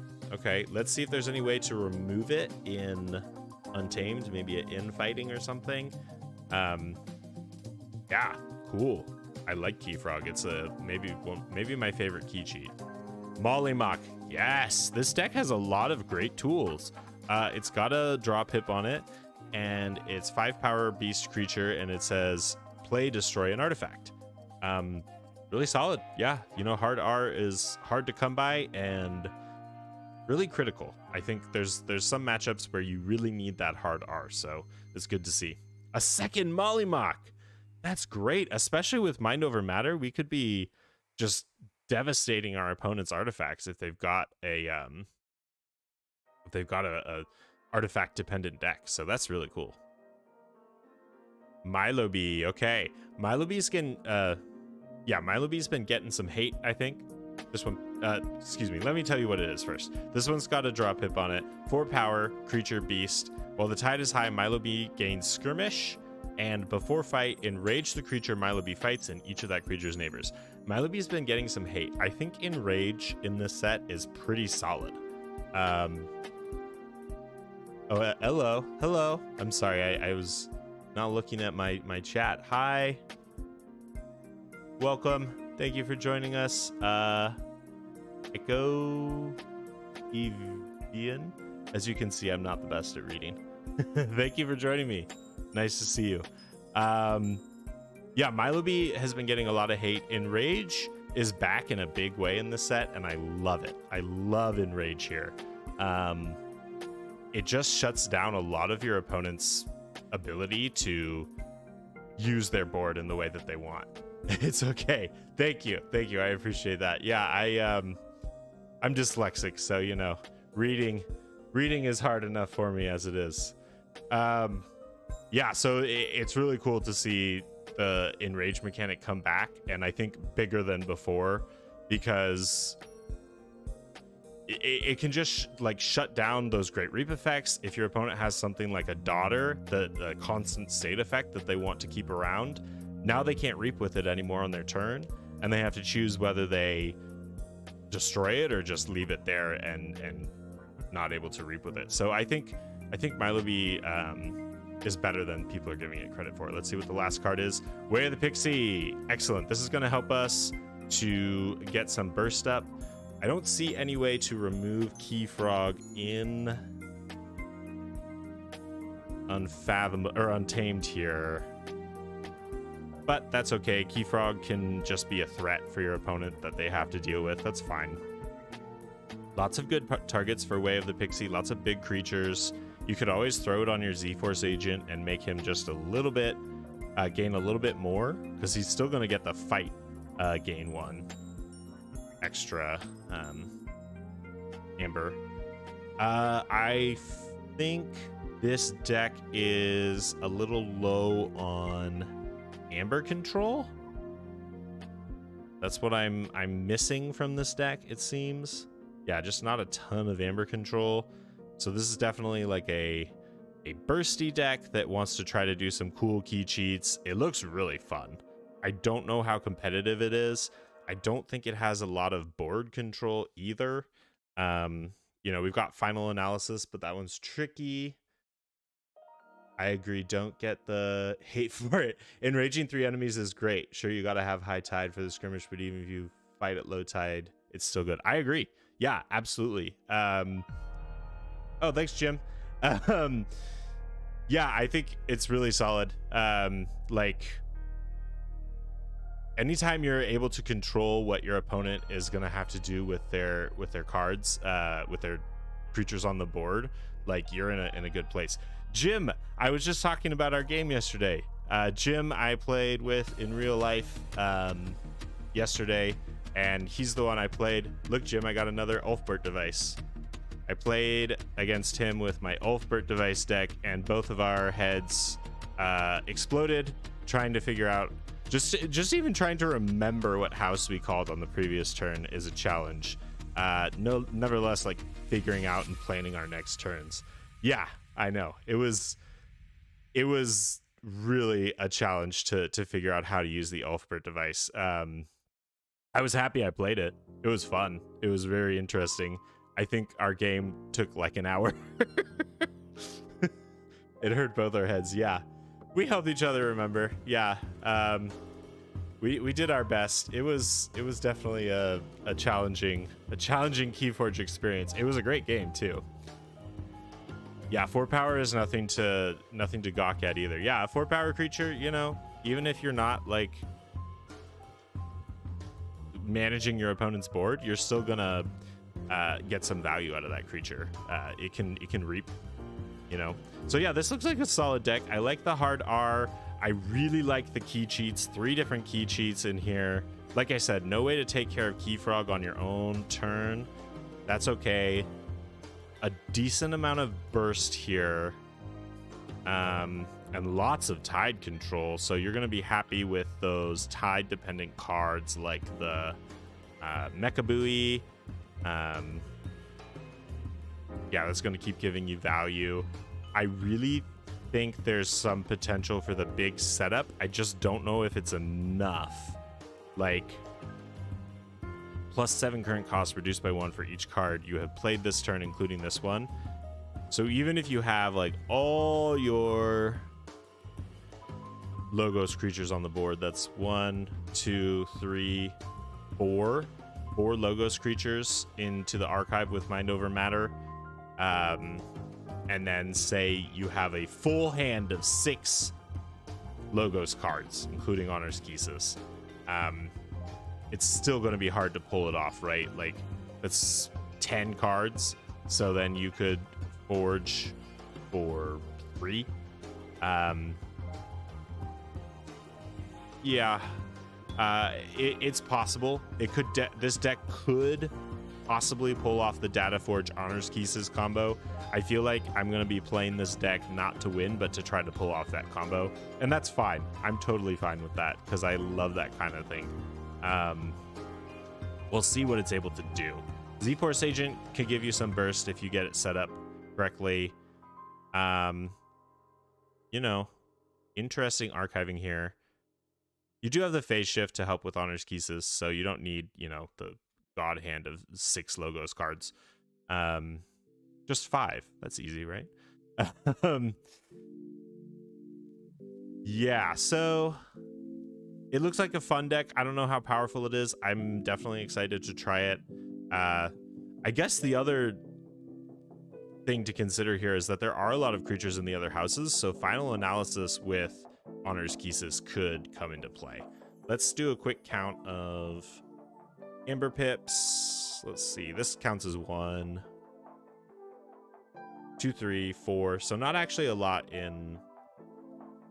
Let's see if there's any way to remove it in Untamed, maybe an infighting or something. Yeah, cool. I like Keyfrog. It's maybe my favorite key cheat. Mollymawk. Yes, this deck has a lot of great tools. It's got a draw pip on it, and it's 5 power beast creature, and it says play, destroy an artifact. Really solid. Yeah, you know, hard R is hard to come by and really critical. I think there's some matchups where you really need that hard R, so it's good to see. A second Mollymawk. That's great, especially with Mind Over Matter. We could be just devastating our opponent's artifacts if they've got a artifact dependent deck. So that's really cool. Milo Bee. Okay, Milo Bee's been getting some hate, I think. This one, excuse me, let me tell you what it is first. This one's got a draw pip on it. 4 power, creature, beast. While the tide is high, Milo Bee gains skirmish, and before fight, enrage the creature Milo Bee fights and each of that creature's neighbors. Milo Bee's been getting some hate. I think enrage in this set is pretty solid. Hello. I'm sorry, I was not looking at my chat. Hi. Welcome. Thank you for joining us. Echo Evian. As you can see, I'm not the best at reading. Thank you for joining me. Nice to see you. Yeah, Milo Bee has been getting a lot of hate. Enrage is back in a big way in this set, and I love it. I love Enrage here. It just shuts down a lot of your opponent's ability to use their board in the way that they want. It's okay. Thank you. I appreciate that. Yeah, I'm dyslexic, so you know, reading is hard enough for me as it is. Yeah, so it's really cool to see the enrage mechanic come back, and I think bigger than before, because it can just like shut down those great reap effects. If your opponent has something like a daughter, the constant state effect that they want to keep around, now they can't reap with it anymore on their turn, and they have to choose whether they destroy it or just leave it there and not able to reap with it. So I think Milo Bee is better than people are giving it credit for. Let's see what the last card is. Way of the Pixie. Excellent. This is going to help us to get some burst up. I don't see any way to remove Keyfrog in Untamed here, but that's okay. Keyfrog can just be a threat for your opponent that they have to deal with. That's fine. Lots of good targets for Way of the Pixie. Lots of big creatures. You could always throw it on your Z-Force agent and make him just a little bit, gain a little bit more, because he's still going to get the fight gain 1. extra amber. I think this deck is a little low on amber control. That's what I'm missing from this deck, it seems. Yeah, just not a ton of amber control. So this is definitely like a bursty deck that wants to try to do some cool key cheats. It looks really fun. I don't know how competitive it is. I don't think it has a lot of board control either. You know, we've got final analysis, but that one's tricky. I agree. Don't get the hate for it. Enraging 3 enemies is great. Sure, you got to have high tide for the skirmish, but even if you fight at low tide, it's still good. I agree. Yeah, absolutely. Oh, thanks, Jim. Yeah, I think it's really solid. Like, anytime you're able to control what your opponent is going to have to do with their cards, with their creatures on the board, like, you're in a good place. Jim, I was just talking about our game yesterday. Jim, I played with in real life yesterday, and he's the one I played. Look, Jim, I got another Ulfbert device. I played against him with my Ulfbert device deck, and both of our heads exploded trying to figure out, just even trying to remember what house we called on the previous turn is a challenge. Nevertheless, like, figuring out and planning our next turns. Yeah, I know. It was really a challenge to figure out how to use the Ulfbert device. I was happy I played it. It was fun. It was very interesting. I think our game took like an hour. It hurt both our heads. Yeah, we helped each other remember. Yeah, we did our best. It was definitely a challenging Keyforge experience. It was a great game too. Yeah, 4 power is nothing to gawk at either. Yeah, a 4 power creature, you know, even if you're not like managing your opponent's board, you're still gonna get some value out of that creature. It can reap, you know. So yeah, this looks like a solid deck. I like the hard R. I really like the key cheats. 3 different key cheats in here. Like I said, no way to take care of Keyfrog on your own turn. That's okay. A decent amount of burst here, and lots of tide control. So you're going to be happy with those tide dependent cards like the Mecha Buoy. Yeah, that's going to keep giving you value. I really think there's some potential for the big setup. I just don't know if it's enough. Like, +7 current cost reduced by 1 for each card you have played this turn, including this one. So even if you have like all your Logos creatures on the board, that's 1, 2, 3, 4 Logos creatures into the archive with Mind Over Matter. And then say you have a full hand of 6 Logos cards, including Honor's Kisses. It's still going to be hard to pull it off, right? Like, that's 10 cards. So then you could forge for 3. Yeah, it's possible. It could. This deck could possibly pull off the Data Forge Honors Kisses combo. I feel like I'm going to be playing this deck not to win, but to try to pull off that combo. And that's fine. I'm totally fine with that because I love that kind of thing. We'll see what it's able to do. Z-Force Agent could give you some burst if you get it set up correctly. You know, interesting archiving here. You do have the phase shift to help with Honors Kisses, so you don't need, you know, the god hand of 6 Logos cards. Just 5. That's easy, right? Yeah, so it looks like a fun deck. I don't know how powerful it is. I'm definitely excited to try it. I guess the other thing to consider here is that there are a lot of creatures in the other houses, so final analysis with Honor's Kisses could come into play. Let's do a quick count of Amber Pips. Let's see. This counts as 1, 2, 3, 4. So not actually a lot in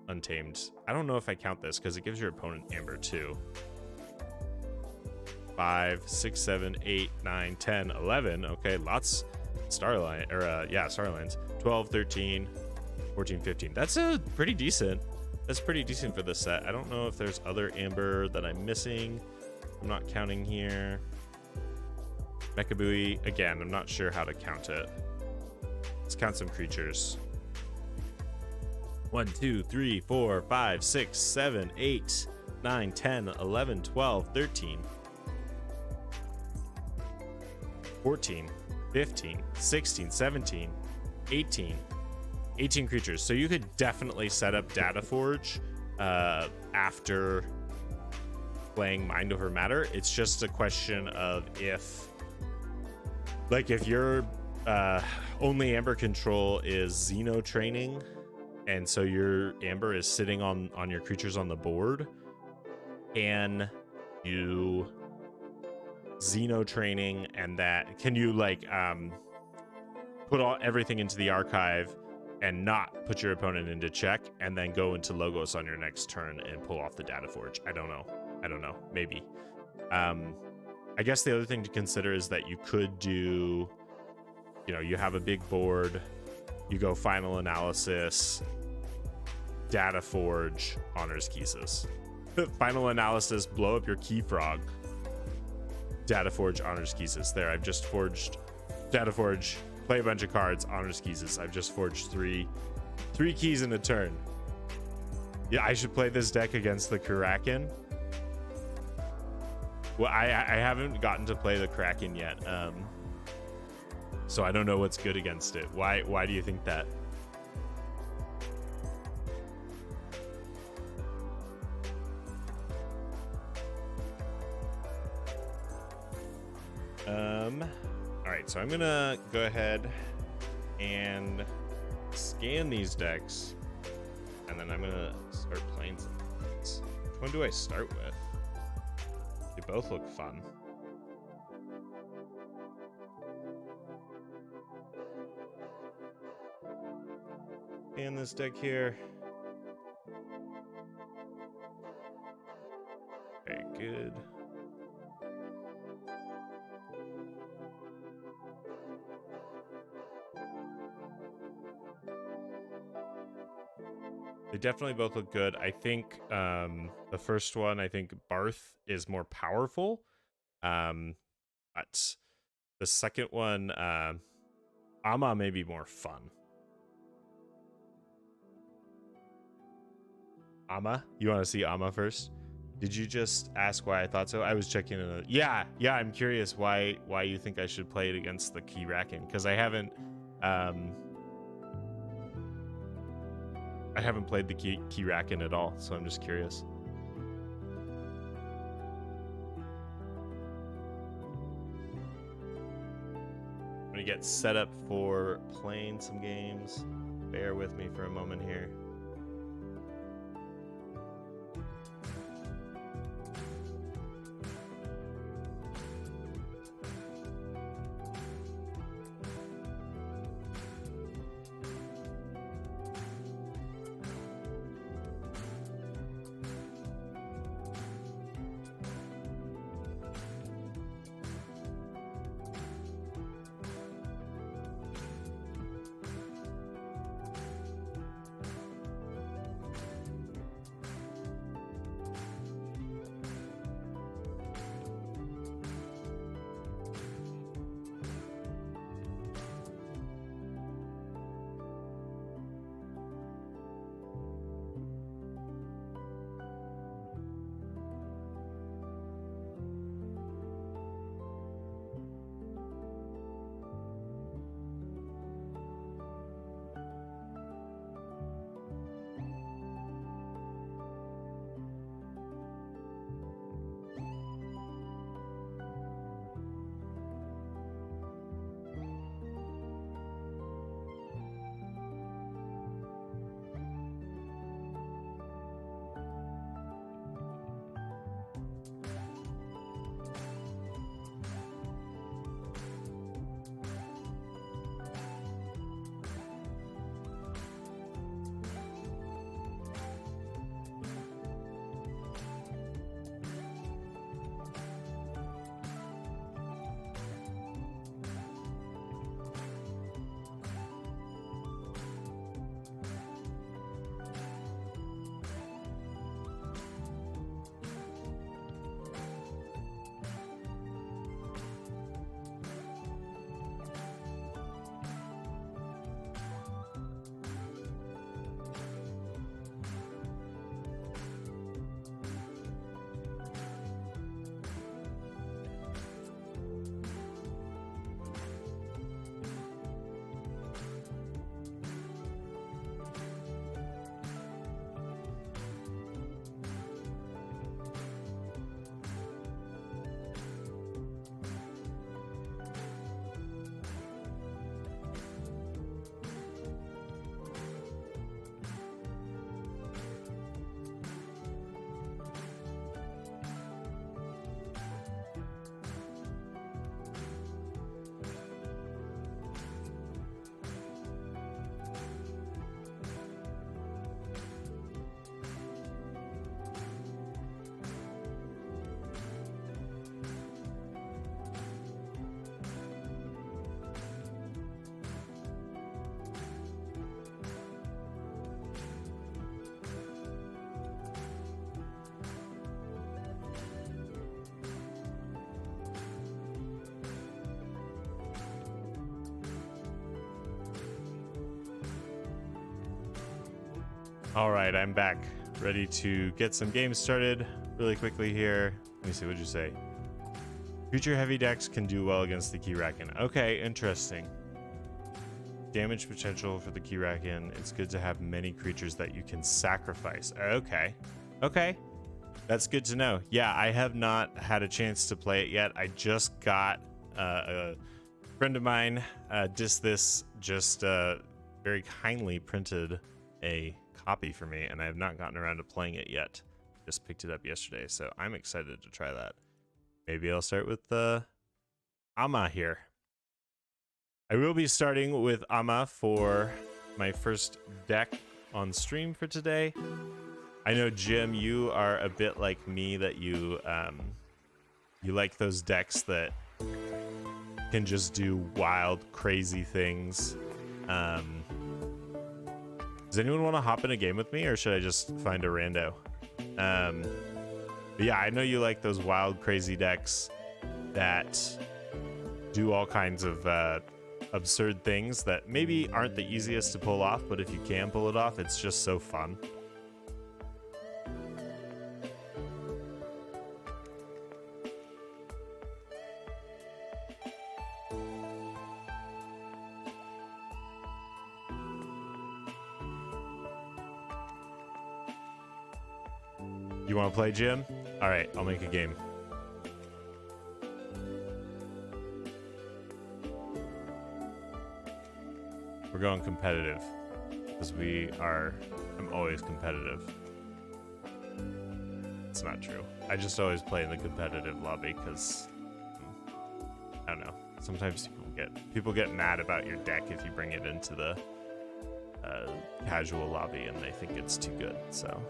Untamed. I don't know if I count this because it gives your opponent Amber too. 5, 6, 7, 8, 9, 10, 11. Okay, lots. Starline, or yeah, Starlines. 12, 13, 14, 15. That's a pretty decent. That's pretty decent for this set. I don't know if there's other amber that I'm missing. I'm not counting here. Mechabui, again, I'm not sure how to count it. Let's count some creatures. 1, 2, 3, 4, 5, 6, 7, 8, 9, 10, 11, 12, 13, 14, 15, 16, 17, 18. 18 creatures. So you could definitely set up Dataforge after playing Mind Over Matter. It's just a question of if your only Amber control is Xeno training, and so your Amber is sitting on your creatures on the board, and you Xeno training, and that can you put everything into the archive and not put your opponent into check, and then go into Logos on your next turn and pull off the Dataforge. I don't know. Maybe. I guess the other thing to consider is that you could do, you have a big board, you go Final Analysis, Dataforge, Honors Keys. Final Analysis, blow up your Key Frog, Dataforge, Honors Keys. There, I've just forged Dataforge, play a bunch of cards, Honors Keys. I've just forged three keys in a turn. Yeah, I should play this deck against the Kraken. Well, I haven't gotten to play the Kraken yet, so I don't know what's good against it. Why do you think that? All right, so I'm gonna go ahead and scan these decks, and then I'm gonna start playing some things. Which one do I start with? They both look fun. And this deck here. Very good. They definitely both look good. I think the first one, I think Barth is more powerful. But the second one, Ama may be more fun. Ama? You want to see Ama first? Did you just ask why I thought so? I was checking in. Yeah, I'm curious why you think I should play it against the Kraken, because I haven't played the Kraken at all, so I'm just curious. I'm gonna get set up for playing some games. Bear with me for a moment here. All right, I'm back. Ready to get some games started really quickly here. Let me see, what'd you say? Creature heavy decks can do well against the Keyraken. Okay, interesting. Damage potential for the Keyraken. It's good to have many creatures that you can sacrifice. Okay. Okay. That's good to know. Yeah, I have not had a chance to play it yet. I just got a friend of mine just very kindly printed a copy for me, and I have not gotten around to playing it yet. Just picked it up yesterday, so I'm excited to try that. Maybe I'll start with Amma here. I will be starting with Amma for my first deck on stream for today. I know, Jim, you are a bit like me, that you like those decks that can just do wild, crazy things. Does anyone want to hop in a game with me, or should I just find a rando? But yeah, I know you like those wild, crazy decks that do all kinds of absurd things that maybe aren't the easiest to pull off, but if you can pull it off, it's just so fun. You want to play, Jim? All right, I'll make a game. We're going competitive because I'm always competitive. It's not true. I just always play in the competitive lobby because I don't know. Sometimes people get mad about your deck if you bring it into the casual lobby and they think it's too good. So.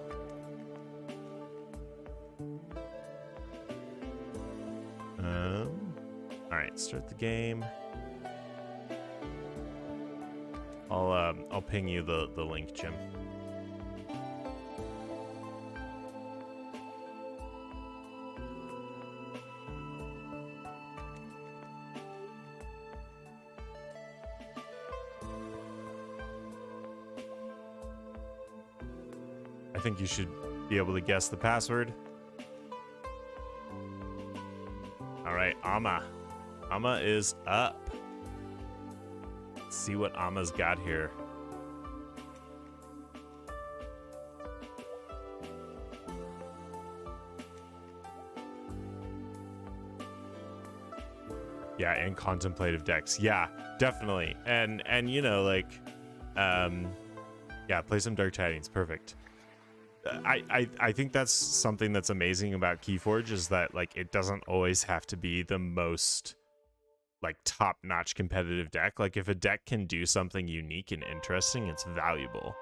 All right, start the game. I'll ping you the link, Jim. I think you should be able to guess the password. All right, Amma. Amma is up. Let's see what Amma's got here. Yeah, and contemplative decks. Yeah, definitely. And you know, like, yeah, play some Dark Tidings. Perfect. I think that's something that's amazing about Keyforge, is that like it doesn't always have to be the most like top-notch competitive deck. Like if a deck can do something unique and interesting, it's valuable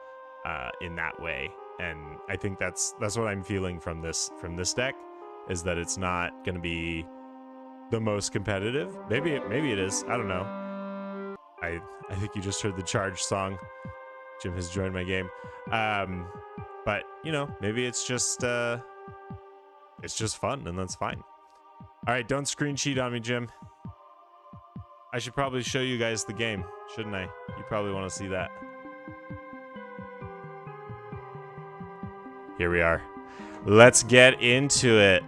in that way. And I think that's what I'm feeling from this deck, is that it's not going to be the most competitive. Maybe it is. I don't know. I think you just heard the Charge song. Jim has joined my game. But you know, maybe it's just fun, and that's fine. All right, don't screen cheat on me, Jim. I should probably show you guys the game, shouldn't I? You probably want to see that. Here we are. Let's get into it.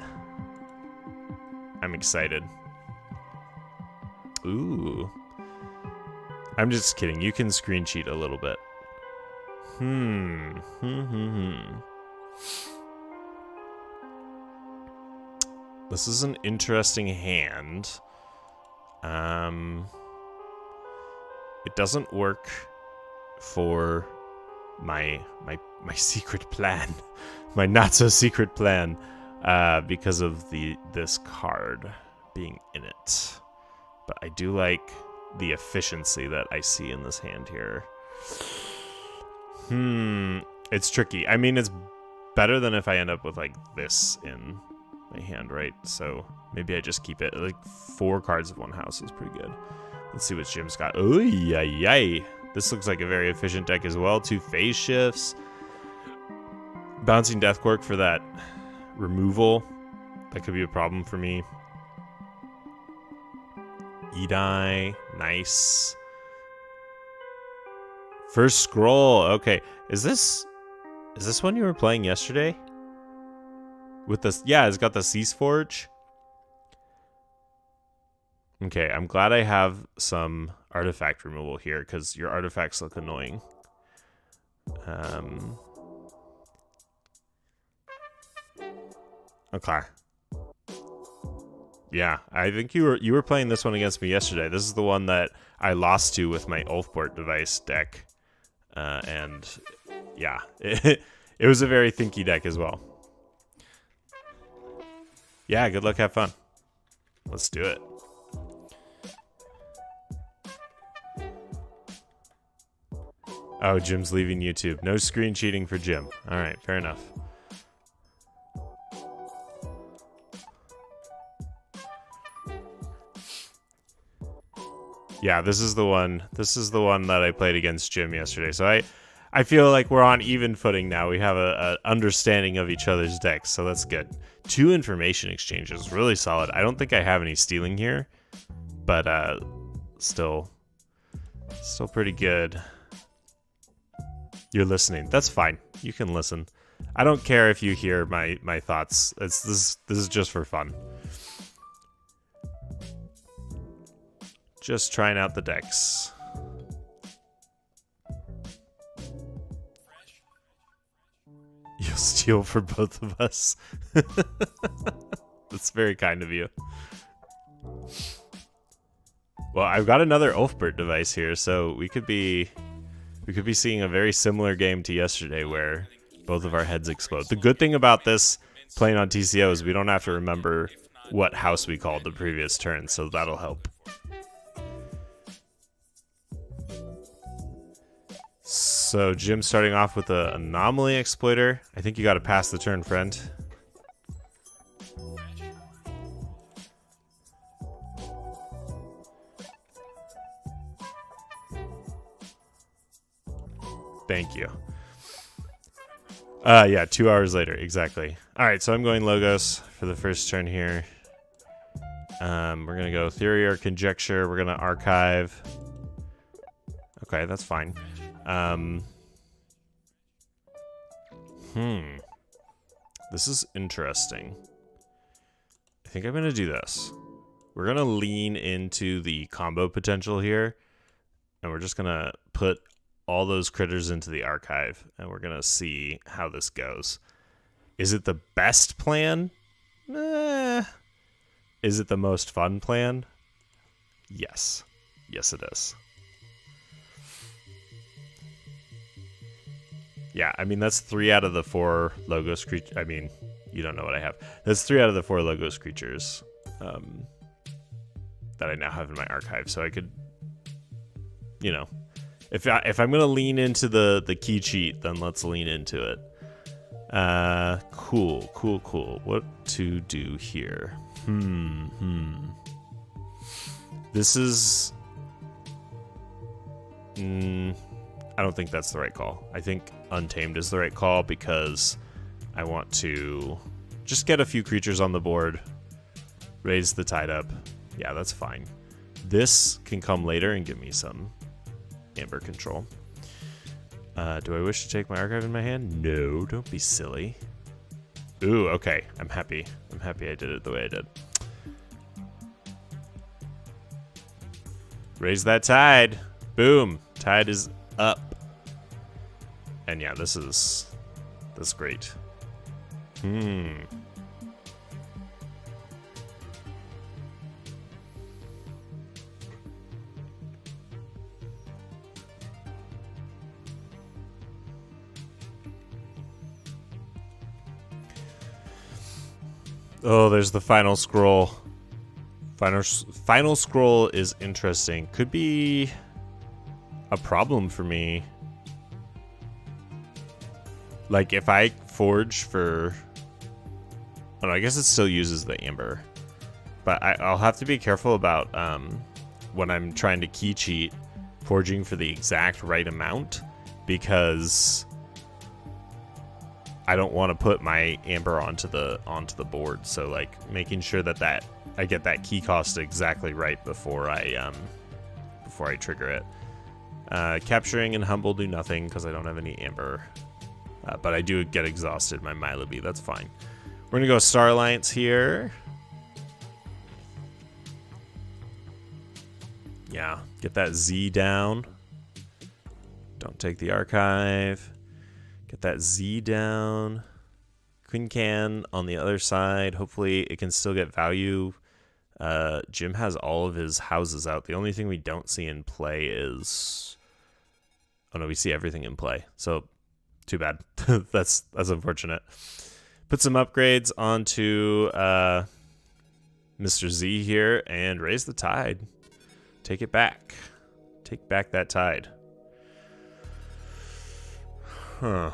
I'm excited. Ooh. I'm just kidding. You can screen cheat a little bit. This is an interesting hand. It doesn't work for my secret plan, my not so secret plan, because of this card being in it. But I do like the efficiency that I see in this hand here. It's tricky. I mean, it's better than if I end up with like this in my hand, right? So maybe I just keep it. Like 4 cards of 1 house is pretty good. Let's see what Jim's got. Ooh, yay. This looks like a very efficient deck as well. 2 phase shifts. Bouncing Deathquark for that removal. That could be a problem for me. Edai. Nice. First scroll. Okay. Is this Is this one you were playing yesterday? With this, yeah, it's got the Cease Forge. Okay, I'm glad I have some artifact removal here because your artifacts look annoying. Okay. Yeah, I think you were playing this one against me yesterday. This is the one that I lost to with my Ulfbort device deck. And yeah, it was a very thinky deck as well. Yeah, good luck, have fun. Let's do it. Oh, Jim's leaving YouTube. No screen cheating for Jim. All right, fair enough. Yeah, this is the one. This is the one that I played against Jim yesterday. So I feel like we're on even footing now. We have a understanding of each other's decks, so that's good. 2 information exchanges, really solid. I don't think I have any stealing here, but still pretty good. You're listening. That's fine. You can listen. I don't care if you hear my thoughts. This is just for fun. Just trying out the decks. You'll steal for both of us. That's very kind of you. Well, I've got another Ulfbert device here, so we could be seeing a very similar game to yesterday where both of our heads explode. The good thing about this playing on TCO is we don't have to remember what house we called the previous turn, so that'll help. So Jim starting off with an anomaly exploiter. I think you got to pass the turn, friend. Thank you. Yeah, 2 hours later, exactly. All right, so I'm going Logos for the first turn here. We're gonna go Theory or Conjecture. We're gonna Archive. Okay, that's fine. This is interesting. I think I'm gonna do this. We're gonna lean into the combo potential here, and we're just gonna put all those critters into the archive, and we're gonna see how this goes. Is it the best plan? Is it the most fun plan? Yes. Yes, it is. Yeah, I mean, that's 3 out of the 4 Logos creatures. I mean, you don't know what I have. That's 3 out of the 4 Logos creatures that I now have in my archive. So I could, you know, if I'm going to lean into the key cheat, then let's lean into it. Cool. What to do here? This is... I don't think that's the right call. I think Untamed is the right call because I want to just get a few creatures on the board, raise the tide up. Yeah, that's fine. This can come later and give me some Amber control. Do I wish to take my archive in my hand? No, don't be silly. Ooh, okay. I'm happy. I'm happy I did it the way I did. Raise that tide. Boom. Tide is up. And yeah, that's great. Oh, there's the final scroll. Final scroll is interesting. Could be a problem for me. Like if I forge for... Oh, no, I guess it still uses the amber. But I'll have to be careful about when I'm trying to key cheat, forging for the exact right amount, because I don't want to put my amber onto the board. So like making sure that I get that key cost exactly right before I trigger it. Capturing and humble do nothing because I don't have any amber. But I do get exhausted my Miloby. That's fine. We're gonna go Star Alliance here. Yeah, get that Z down. Don't take the archive. Get that Z down. Queen can on the other side. Hopefully it can still get value. Jim has all of his houses out. The only thing we don't see in play is... Oh no, we see everything in play. So, too bad. That's unfortunate. Put some upgrades onto Mr. Z here and raise the tide. Take it back. Take back that tide. Huh.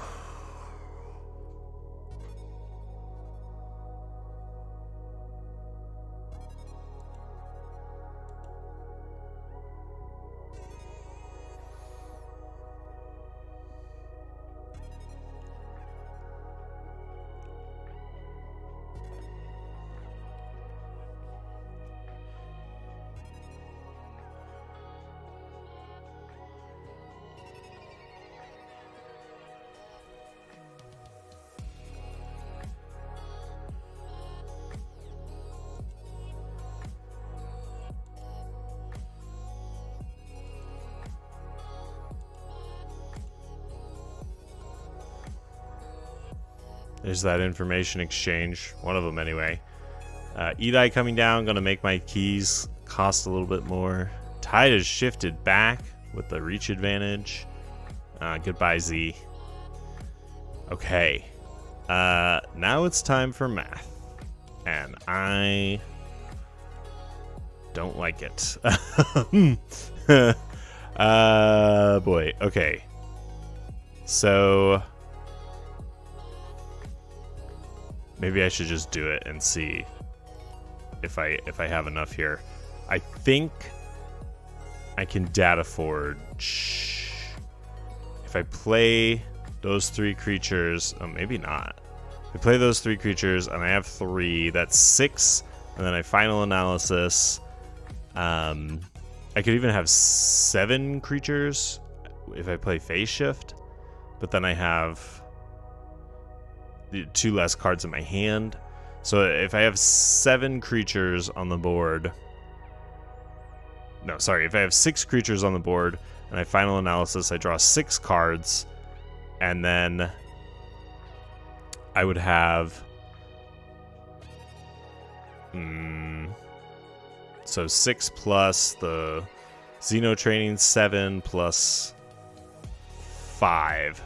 There's that information exchange. One of them, anyway. Edai coming down. Going to make my keys cost a little bit more. Tide has shifted back with the reach advantage. Goodbye, Z. Okay. Now it's time for math. And I don't like it. Boy. Okay. So... maybe I should just do it and see if I have enough here. I think I can data forge. If I play those 3 creatures, oh, maybe not. If I play those 3 creatures and I have 3, that's 6, and then I final analysis. I could even have 7 creatures if I play phase shift, but then I have 2 less cards in my hand. So if I have 7 creatures on the board... No, sorry. If I have 6 creatures on the board and I final analysis, I draw 6 cards. And then I would have... so 6 plus the Xeno Training, 7 plus 5.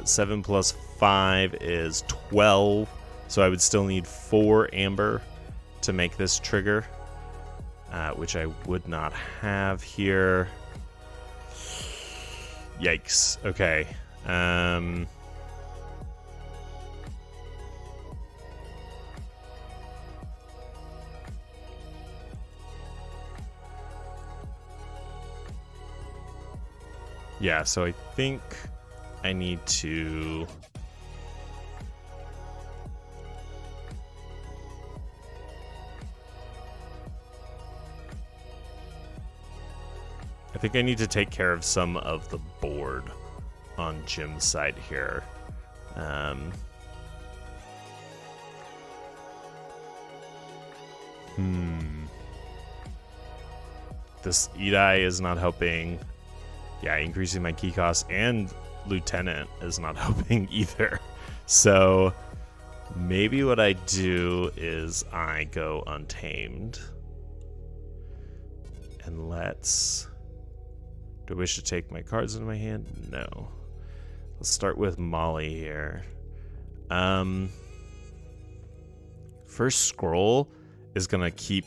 7 plus 5 is 12, so I would still need 4 amber to make this trigger, which I would not have here. Yikes. Okay. Yeah, so I think I need to... I think I need to take care of some of the board on Jim's side here. This Edai is not helping. Yeah, increasing my key cost, and Lieutenant is not helping either. So maybe what I do is I go Untamed. And let's... Do I wish to take my cards into my hand? No. Let's start with Molly here. First scroll is going to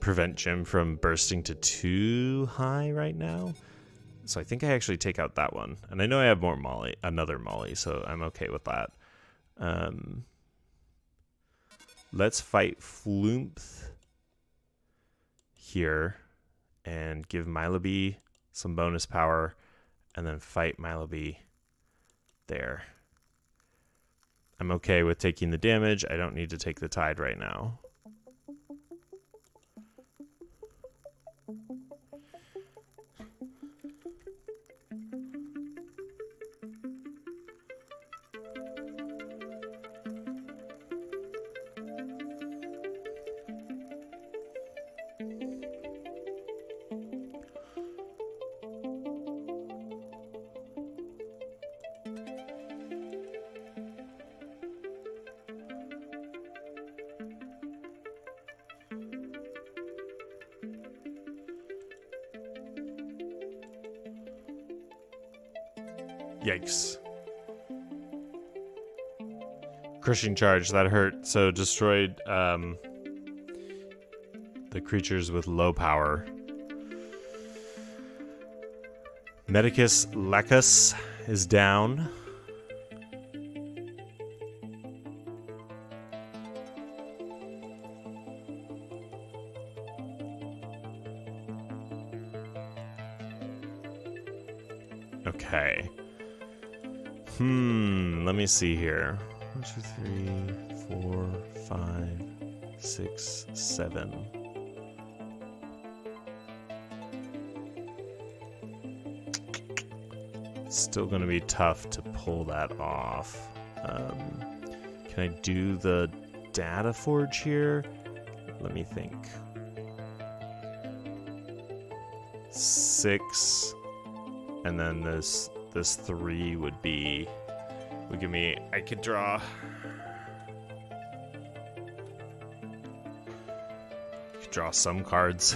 prevent Jim from bursting to 2 high right now. So I think I actually take out that one. And I know I have another Molly, so I'm okay with that. Let's fight Flumph here and give Miloby some bonus power, and then fight Miloby there. I'm okay with taking the damage. I don't need to take the tide right now. Yikes. Crushing charge, that hurt. So destroyed the creatures with low power. Medicus Lacus is down. Okay. Let me see here. 1, 2, 3, 4, 5, 6, 7. Still gonna be tough to pull that off. Can I do the data forge here? Let me think. 6, and then this 3 would give me. I could draw. Draw some cards.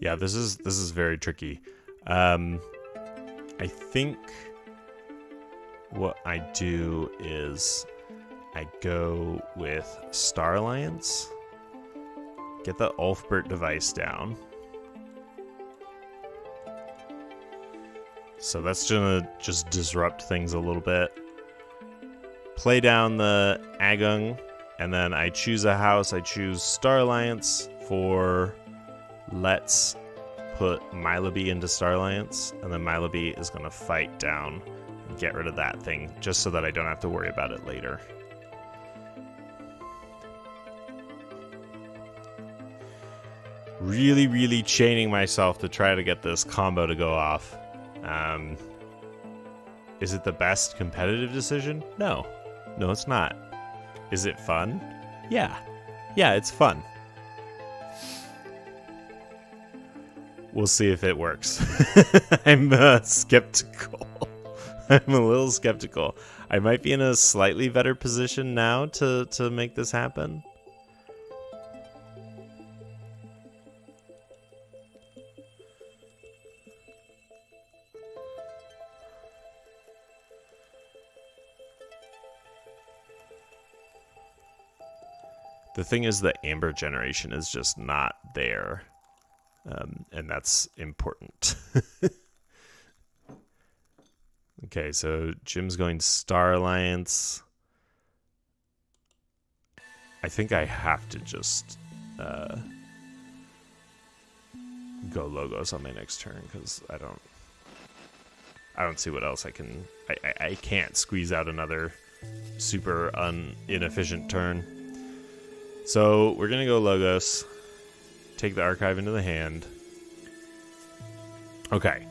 Yeah, this is very tricky. I think what I do is I go with Star Alliance, get the Ulfbert device down. So that's gonna just disrupt things a little bit. Play down the Agung, and then I choose a house. I choose Star Alliance for let's put Miloby into Star Alliance, and then Miloby is going to fight down and get rid of that thing, just so that I don't have to worry about it later. Really, really chaining myself to try to get this combo to go off. Is it the best competitive decision? No. No, it's not. Is it fun? Yeah. Yeah, it's fun. We'll see if it works. I'm skeptical. I'm a little skeptical. I might be in a slightly better position now to make this happen. The thing is, the amber generation is just not there. And that's important. Okay, so Jim's going Star Alliance. I think I have to just go Logos on my next turn, because I don't see what else I can. I can't squeeze out another super inefficient turn. So we're gonna go Logos. Take the archive into the hand. Okay.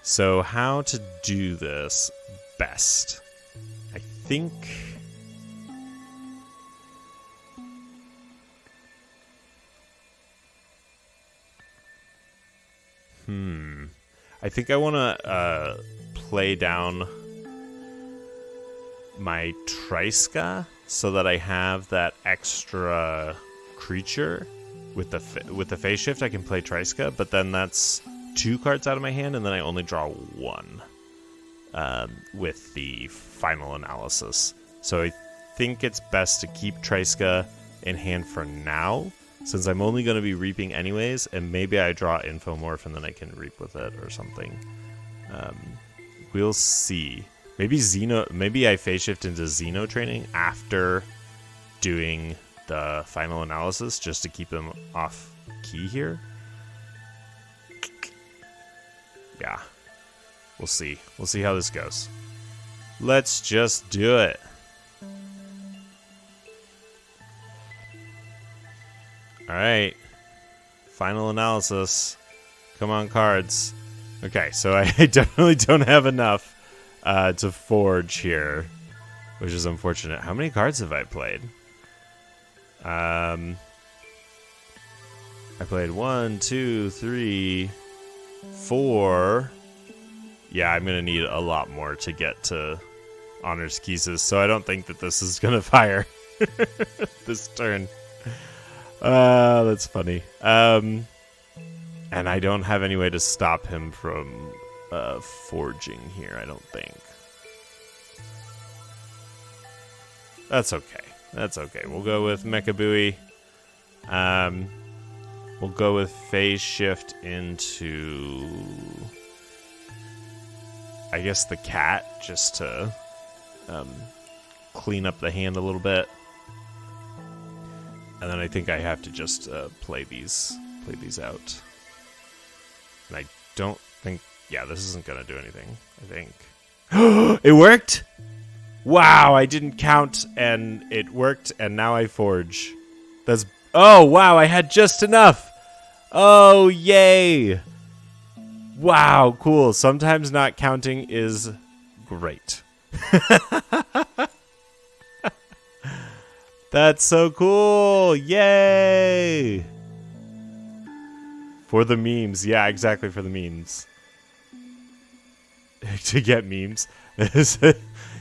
So how to do this best? I think I want to play down my Triska so that I have that extra creature with the phase shift. I can play Triska, but then that's 2 cards out of my hand, and then I only draw 1 with the final analysis. So I think it's best to keep Triska in hand for now, since I'm only going to be reaping anyways, and maybe I draw Infomorph and then I can reap with it or something. We'll see. Maybe I phase shift into Xeno training after doing the final analysis, just to keep them off key here. Yeah. We'll see. We'll see how this goes. Let's just do it. Alright. Final analysis. Come on, cards. Okay, so I definitely don't have enough to forge here, which is unfortunate. How many cards have I played? I played 1, 2, 3, 4. Yeah, I'm going to need a lot more to get to Honor's Keeses, so I don't think that this is going to fire this turn. That's funny. And I don't have any way to stop him from forging here, I don't think. That's okay. That's okay. We'll go with Mecha Buoy. We'll go with Phase Shift into, I guess, the cat, just to clean up the hand a little bit. And then I think I have to just play these out. And I don't think, yeah, this isn't gonna do anything, I think. It worked! Wow, I didn't count and it worked, and now I forge. That's, oh wow, I had just enough! Oh, yay! Wow, cool. Sometimes not counting is great. That's so cool! Yay! For the memes. Yeah, exactly, for the memes. To get memes.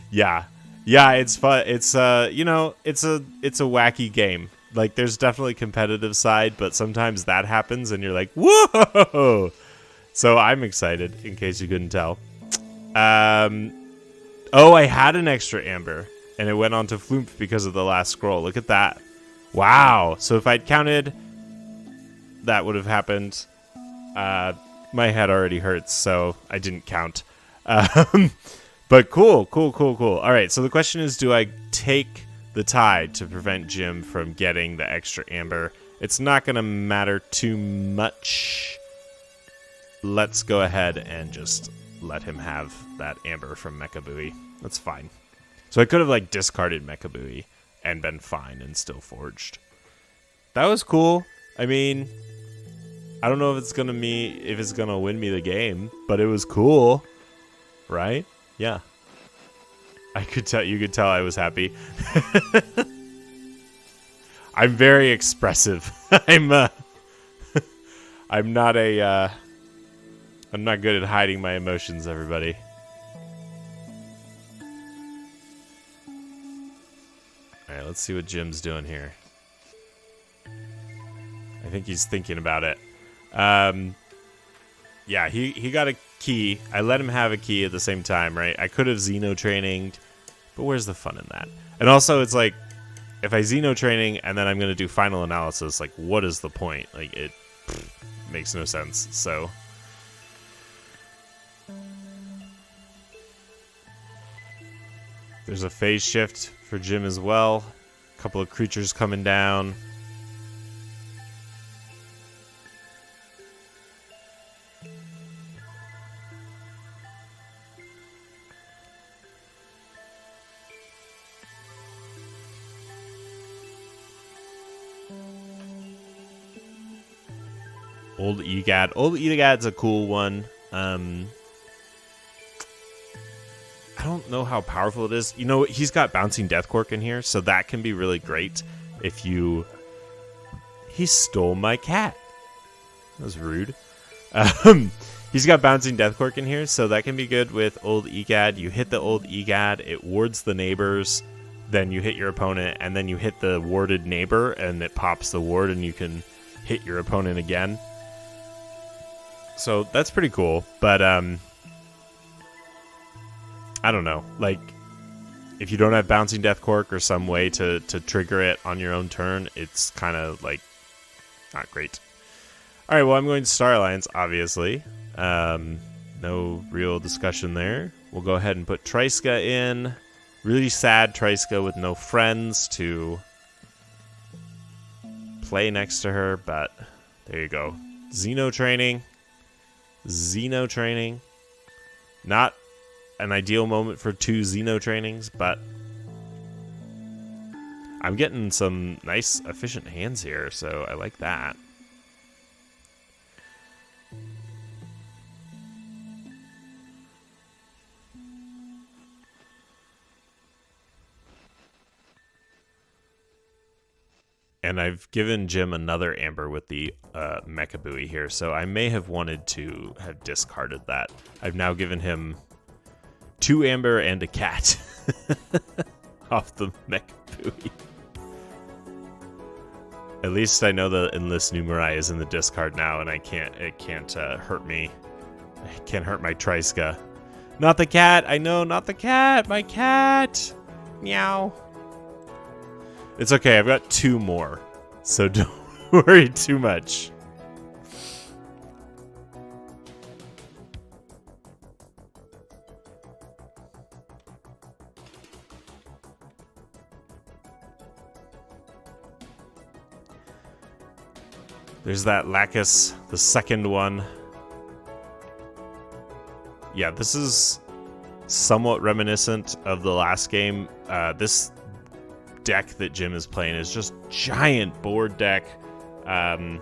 Yeah. Yeah, it's fun. It's you know, it's a wacky game. Like, there's definitely a competitive side, but sometimes that happens and you're like, whoa! So I'm excited, in case you couldn't tell. Oh, I had an extra amber, and it went on to Floomp because of the last scroll. Look at that. Wow. So if I'd counted, that would have happened. My head already hurts, so I didn't count. But cool. All right, so the question is, do I take the tide to prevent Jim from getting the extra amber? It's not going to matter too much. Let's go ahead and just let him have that amber from Mecha Buoy. That's fine. So I could have, like, discarded Mecha Buoy and been fine and still forged. That was cool. I mean, I don't know if it's gonna win me the game, but it was cool, right? Yeah. You could tell I was happy. I'm very expressive. I'm not good at hiding my emotions, everybody. All right, let's see what Jim's doing here. I think he's thinking about it. Yeah, he got a key. I let him have a key at the same time, right? I could have Xeno-traininged, but where's the fun in that? And also, it's like, if I Xeno-training and then I'm going to do final analysis, like, what is the point? Like, it makes no sense, so... There's a phase shift for Jim as well. A couple of creatures coming down. Old Egad. Old Egad's a cool one. I don't know how powerful it is. You know, he's got Bouncing Death Cork in here, so that can be really great if you... He stole my cat. That was rude. He's got Bouncing Death Cork in here, so that can be good with Old Egad. You hit the Old Egad, it wards the neighbors, then you hit your opponent, and then you hit the warded neighbor, and it pops the ward, and you can hit your opponent again. So that's pretty cool, but I don't know. Like, if you don't have Bouncing Death Cork or some way to trigger it on your own turn, it's kind of, like, not great. All right, well, I'm going to Star Alliance, obviously. No real discussion there. We'll go ahead and put Triska in. Really sad Triska with no friends to play next to her, but there you go. Xeno-training. Xeno-training. Not an ideal moment for 2 Xeno-trainings, but I'm getting some nice, efficient hands here, so I like that. And I've given Jim another amber with the mecha buoy here, so I may have wanted to have discarded that. I've now given him 2 amber and a cat off the mecha buoy. At least I know the Enlist Numerai is in the discard now, and it can't hurt me. It can't hurt my Triska. Not the cat! I know, not the cat! My cat! Meow. It's okay, I've got 2 more, so don't worry too much. There's that Lacus, the second one. Yeah, this is somewhat reminiscent of the last game. This deck that Jim is playing is just giant board deck, and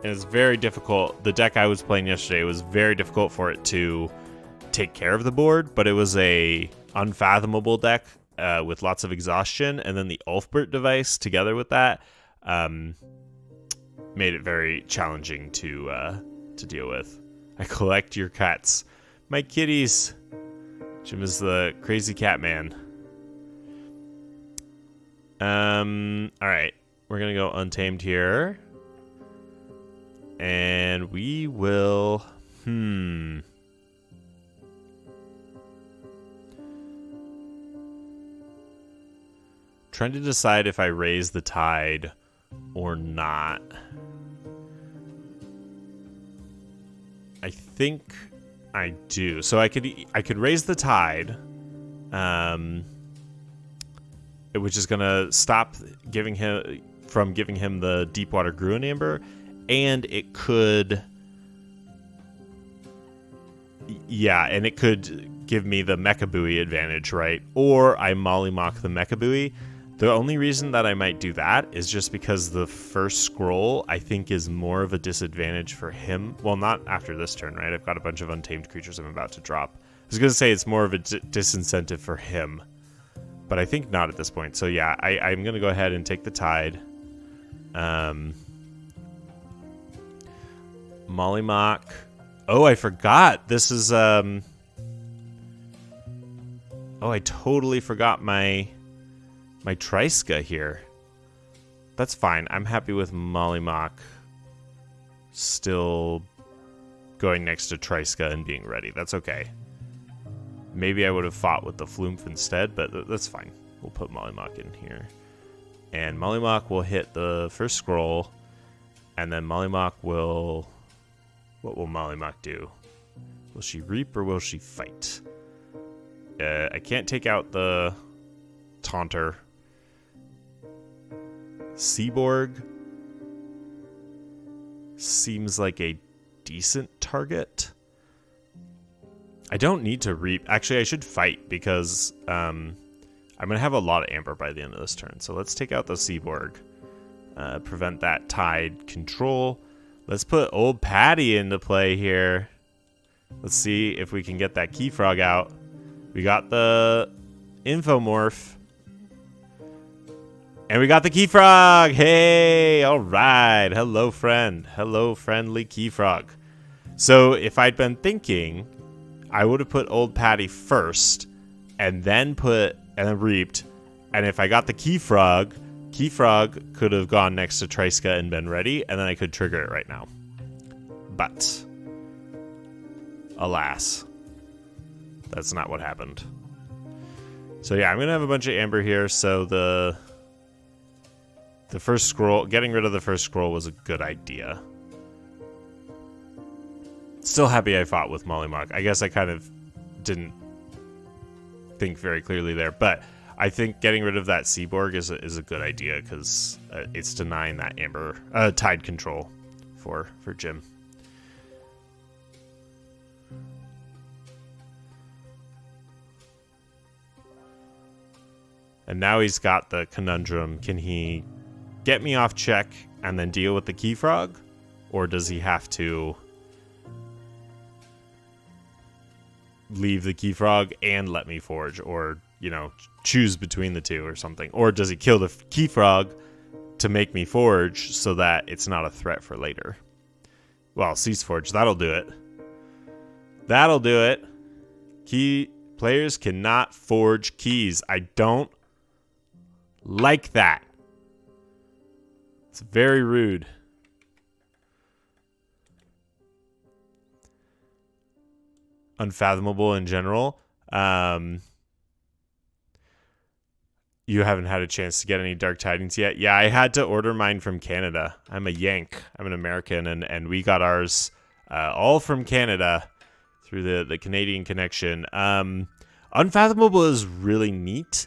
it's very difficult. The deck I was playing yesterday was very difficult for it to take care of the board, but it was a unfathomable deck with lots of exhaustion, and then the Ulfbert device together with that made it very challenging to deal with. I collect your cats, my kitties. Jim is the crazy cat man. Alright. We're gonna go Untamed here. And we will... Trying to decide if I raise the tide or not. I think I do. So I could raise the tide, which is gonna stop giving him the Deepwater Gruin Amber, and it could, and it could give me the Mecha Buoy advantage, right? Or I Mollymawk the Mecha Buoy. The only reason that I might do that is just because the first scroll, I think, is more of a disadvantage for him. Well, not after this turn, right? I've got a bunch of untamed creatures I'm about to drop. I was going to say it's more of a disincentive for him, but I think not at this point. So yeah, I'm going to go ahead and take the tide. Mollymawk. Oh, I forgot. This is... Oh, I totally forgot my Triska here. That's fine. I'm happy with Mollymawk still going next to Triska and being ready. That's okay. Maybe I would have fought with the Flumph instead, but that's fine. We'll put Mollymawk in here. And Mollymawk will hit the first scroll, and then Mollymawk will... What will Mollymawk do? Will she reap or will she fight? I can't take out the Taunter. Seaborg seems like a decent target. I don't need to reap. Actually, I should fight because I'm going to have a lot of amber by the end of this turn. So let's take out the Seaborg. Prevent that tide control. Let's put Old Patty into play here. Let's see if we can get that Keyfrog out. We got the Infomorph. And we got the Keyfrog! Hey! Alright. Hello, friend. Hello, friendly Keyfrog. So, if I'd been thinking, I would have put Old Patty first, and then reaped. And if I got the Keyfrog could have gone next to Triska and been ready, and then I could trigger it right now. But, alas, that's not what happened. So yeah, I'm going to have a bunch of amber here, so the first scroll, getting rid of the first scroll was a good idea. Still happy I fought with Mollymawk. I guess I kind of didn't think very clearly there, but I think getting rid of that Seaborg is a good idea because it's denying that amber tide control for Jim. And now he's got the conundrum. Can he get me off check and then deal with the Keyfrog? Or does he have to leave the Keyfrog and let me forge? Or, choose between the two or something? Or does he kill the Keyfrog, to make me forge so that it's not a threat for later. Well, Cease Forge, that'll do it. That'll do it. Players cannot forge keys. I don't like that. It's very rude. Unfathomable in general. You haven't had a chance to get any Dark Tidings yet? Yeah, I had to order mine from Canada. I'm a Yank. I'm an American, and we got ours all from Canada through the Canadian connection. Unfathomable is really neat.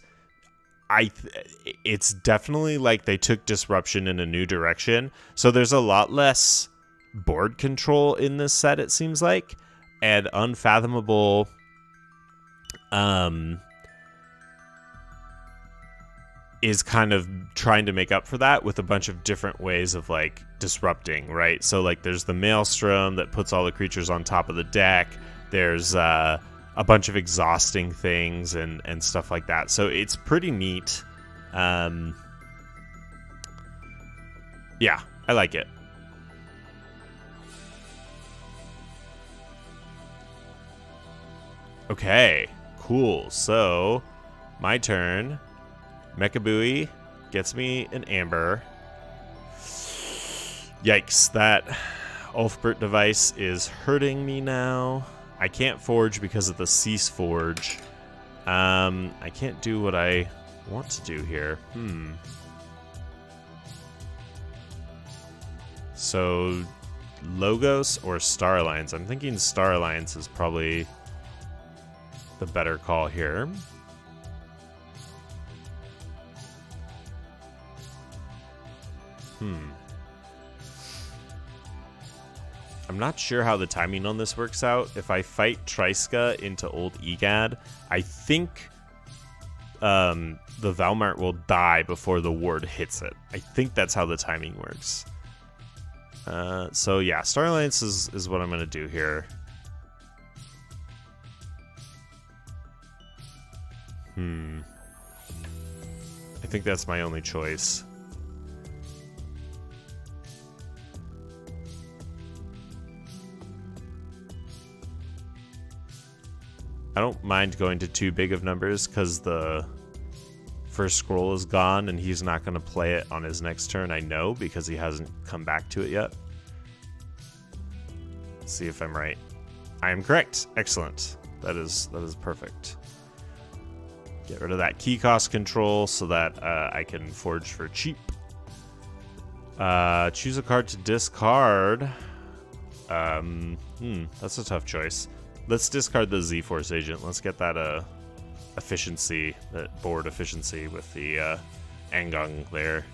It's definitely like they took Disruption in a new direction. So there's a lot less board control in this set, it seems like. And Unfathomable is kind of trying to make up for that with a bunch of different ways of like disrupting, right? So like there's the Maelstrom that puts all the creatures on top of the deck. There's a bunch of exhausting things and stuff like that. So it's pretty neat. Yeah, I like it. Okay, cool. So my turn. Mechabooey gets me an amber. Yikes, that Ulfbert device is hurting me now. I can't forge because of the Cease Forge. I can't do what I want to do here. So, Logos or Star Alliance? I'm thinking Star Alliance is probably the better call here. I'm not sure how the timing on this works out. If I fight Triska into Old Egad, I think the Valmart will die before the ward hits it. I think that's how the timing works. So yeah, Star Alliance is what I'm going to do here. I think that's my only choice. I don't mind going to too big of numbers because the first scroll is gone and he's not going to play it on his next turn, I know, because he hasn't come back to it yet. Let's see if I'm right. I am correct. Excellent. That is perfect. Get rid of that key cost control so that I can forge for cheap. Choose a card to discard. That's a tough choice. Let's discard the Z-Force agent. Let's get that efficiency, that board efficiency with the Angung there.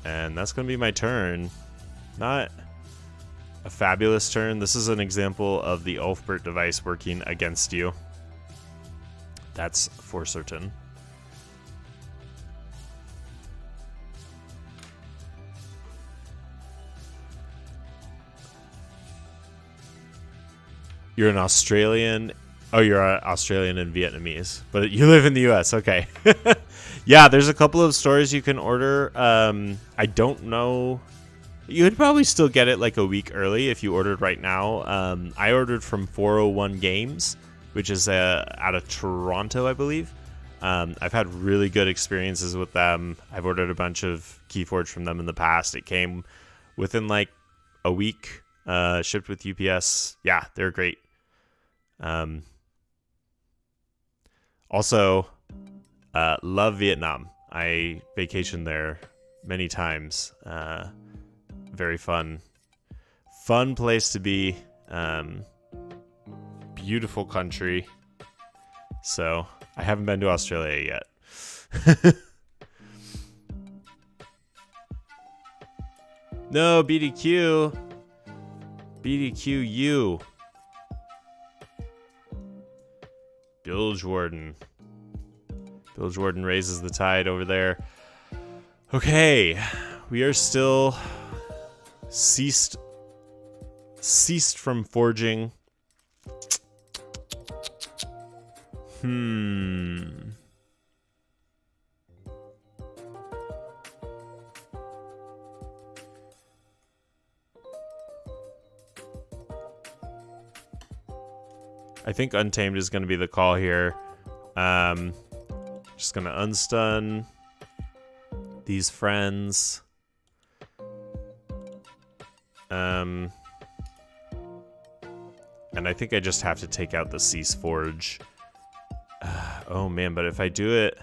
And that's going to be my turn. Not a fabulous turn. This is an example of the Ulfbert device working against you. That's for certain. You're an Australian. Oh, you're Australian and Vietnamese, but you live in the US. Okay. Yeah, there's a couple of stores you can order. I don't know. You would probably still get it like a week early if you ordered right now. I ordered from 401 Games, which is out of Toronto, I believe. I've had really good experiences with them. I've ordered a bunch of Keyforge from them in the past. It came within like a week, shipped with UPS. Yeah, they're great. Also, love Vietnam. I vacationed there many times. Very fun place to be. Beautiful country. So I haven't been to Australia yet. No, BDQ. BDQU. Bilge Warden. Bilge Warden raises the tide over there. Okay. We are still ceased from forging. I think Untamed is going to be the call here. Just going to unstun these friends. And I think I just have to take out the Cease Forge. Oh man, but if I do it,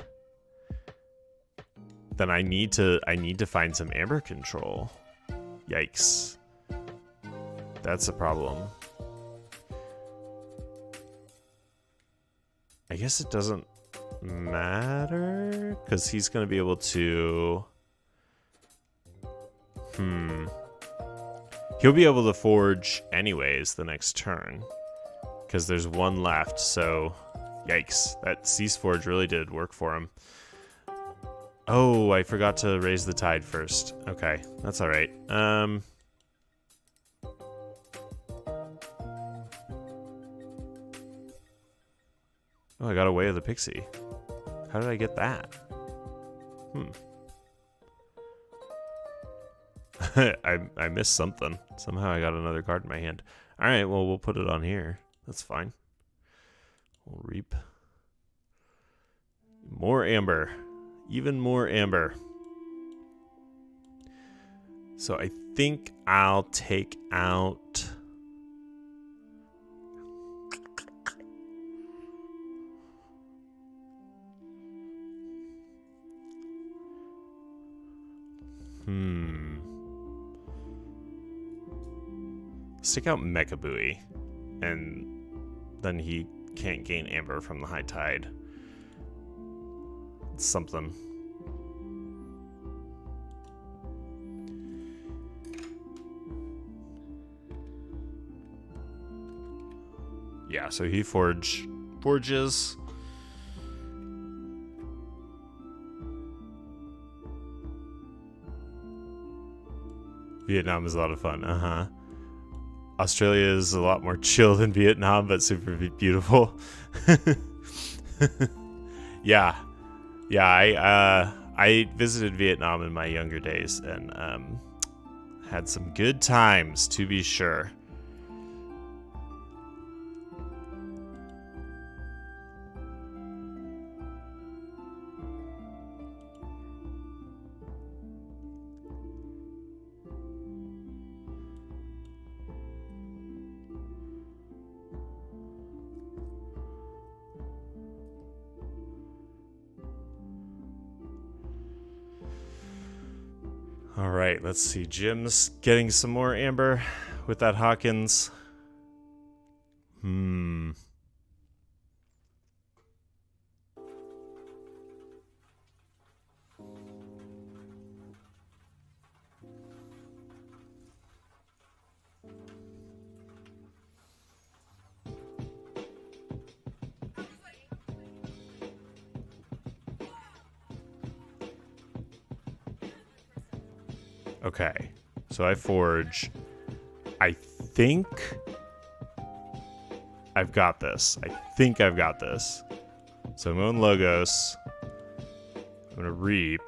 then I need to find some amber control. Yikes. That's a problem. I guess it doesn't matter because he's going to be able to... He'll be able to forge anyways the next turn because there's one left, so yikes. That Cease Forge really did work for him. Oh, I forgot to raise the tide first. Okay, that's all right. Oh, I got away with the pixie. How did I get that? I missed something. Somehow I got another card in my hand. All right, well, we'll put it on here. That's fine. We'll reap. More amber. Even more amber. So I think I'll take out... Stick out Mecha Buoy, and then he can't gain amber from the high tide. It's something. Yeah, so he forges. Vietnam is a lot of fun. Australia is a lot more chill than Vietnam, but super beautiful. Yeah. I visited Vietnam in my younger days and had some good times, to be sure. All right, let's see. Jim's getting some more amber with that Hawkins. Okay, so I forge. I think I've got this. So I'm going Logos. I'm going to reap.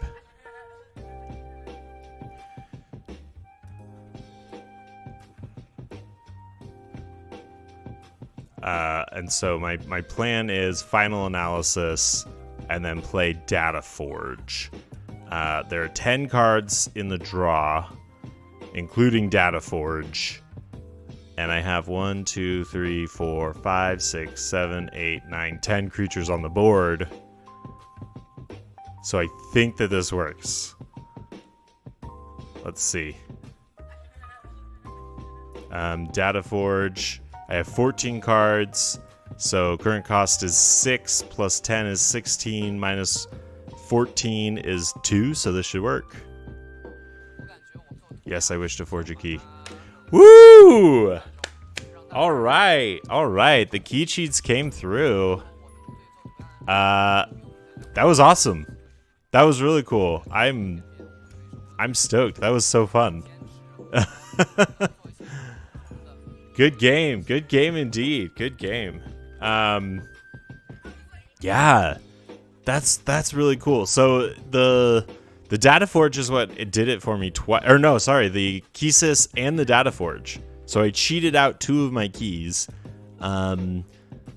And so my plan is Final Analysis and then play Data Forge. There are 10 cards in the draw, including Data Forge. And I have 1, 2, 3, 4, 5, 6, 7, 8, 9, 10 creatures on the board. So I think that this works. Let's see. Data Forge. I have 14 cards. So current cost is 6, plus 10 is 16, minus 14 is 2, so this should work. Yes, I wish to forge a key. Woo! All right. The key cheats came through. That was awesome. That was really cool. I'm stoked. That was so fun. Good game. Good game indeed. Good game. Yeah. That's really cool. So the Data Forge is what it did it for me twice. Or no, sorry, the Keysys and the Data Forge. So I cheated out 2 of my keys.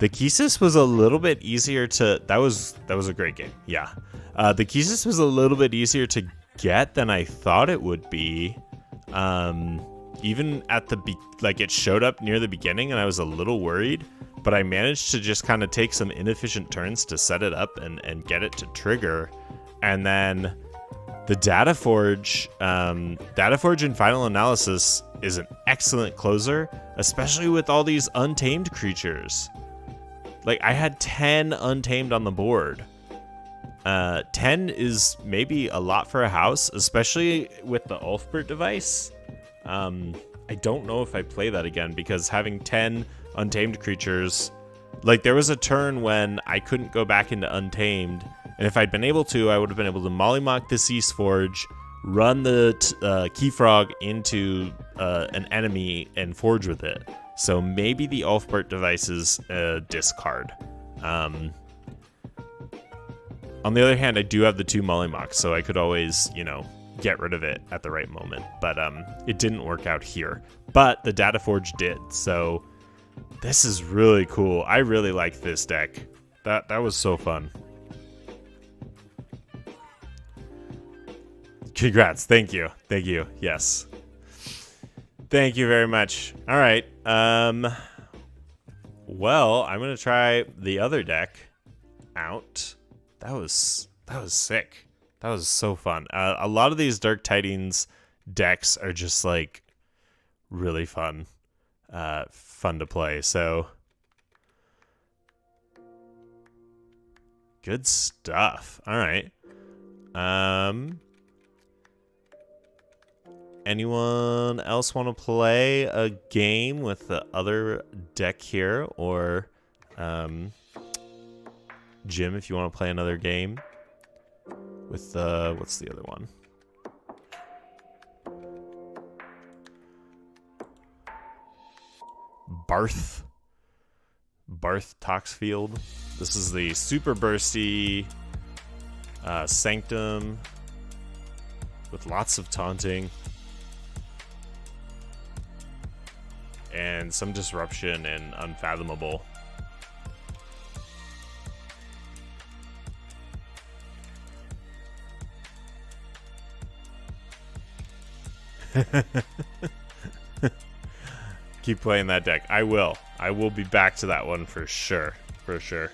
The Keysis was a little bit easier to... That was a great game, yeah. The Keysis was a little bit easier to get than I thought it would be. Even at the... it showed up near the beginning and I was a little worried. But I managed to just kind of take some inefficient turns to set it up and get it to trigger. And then the Dataforge in Final Analysis is an excellent closer, especially with all these untamed creatures. Like, I had 10 untamed on the board. 10 is maybe a lot for a house, especially with the Ulfbert device. I don't know if I play that again, because having 10 untamed creatures... Like, there was a turn when I couldn't go back into Untamed, and if I'd been able to, I would have been able to Mollymock the Sea Forge, run the Keyfrog into an enemy, and forge with it. So maybe the Ulfbert device is a discard. On the other hand, I do have the 2 Mollymocks, so I could always, get rid of it at the right moment. But it didn't work out here. But the Dataforge did, so this is really cool. I really like this deck. That was so fun. Congrats. Thank you. Thank you. Yes. Thank you very much. All right. Well, I'm going to try the other deck out. That was sick. That was so fun. A lot of these Dark Tidings decks are just like really fun. Fun to play. So good stuff. All right. Anyone else want to play a game with the other deck here? Or Jim, if you want to play another game with what's the other one? Barth Toxfield. This is the super bursty Sanctum with lots of taunting and some disruption and unfathomable. Keep playing that deck. I will be back to that one for sure. For sure.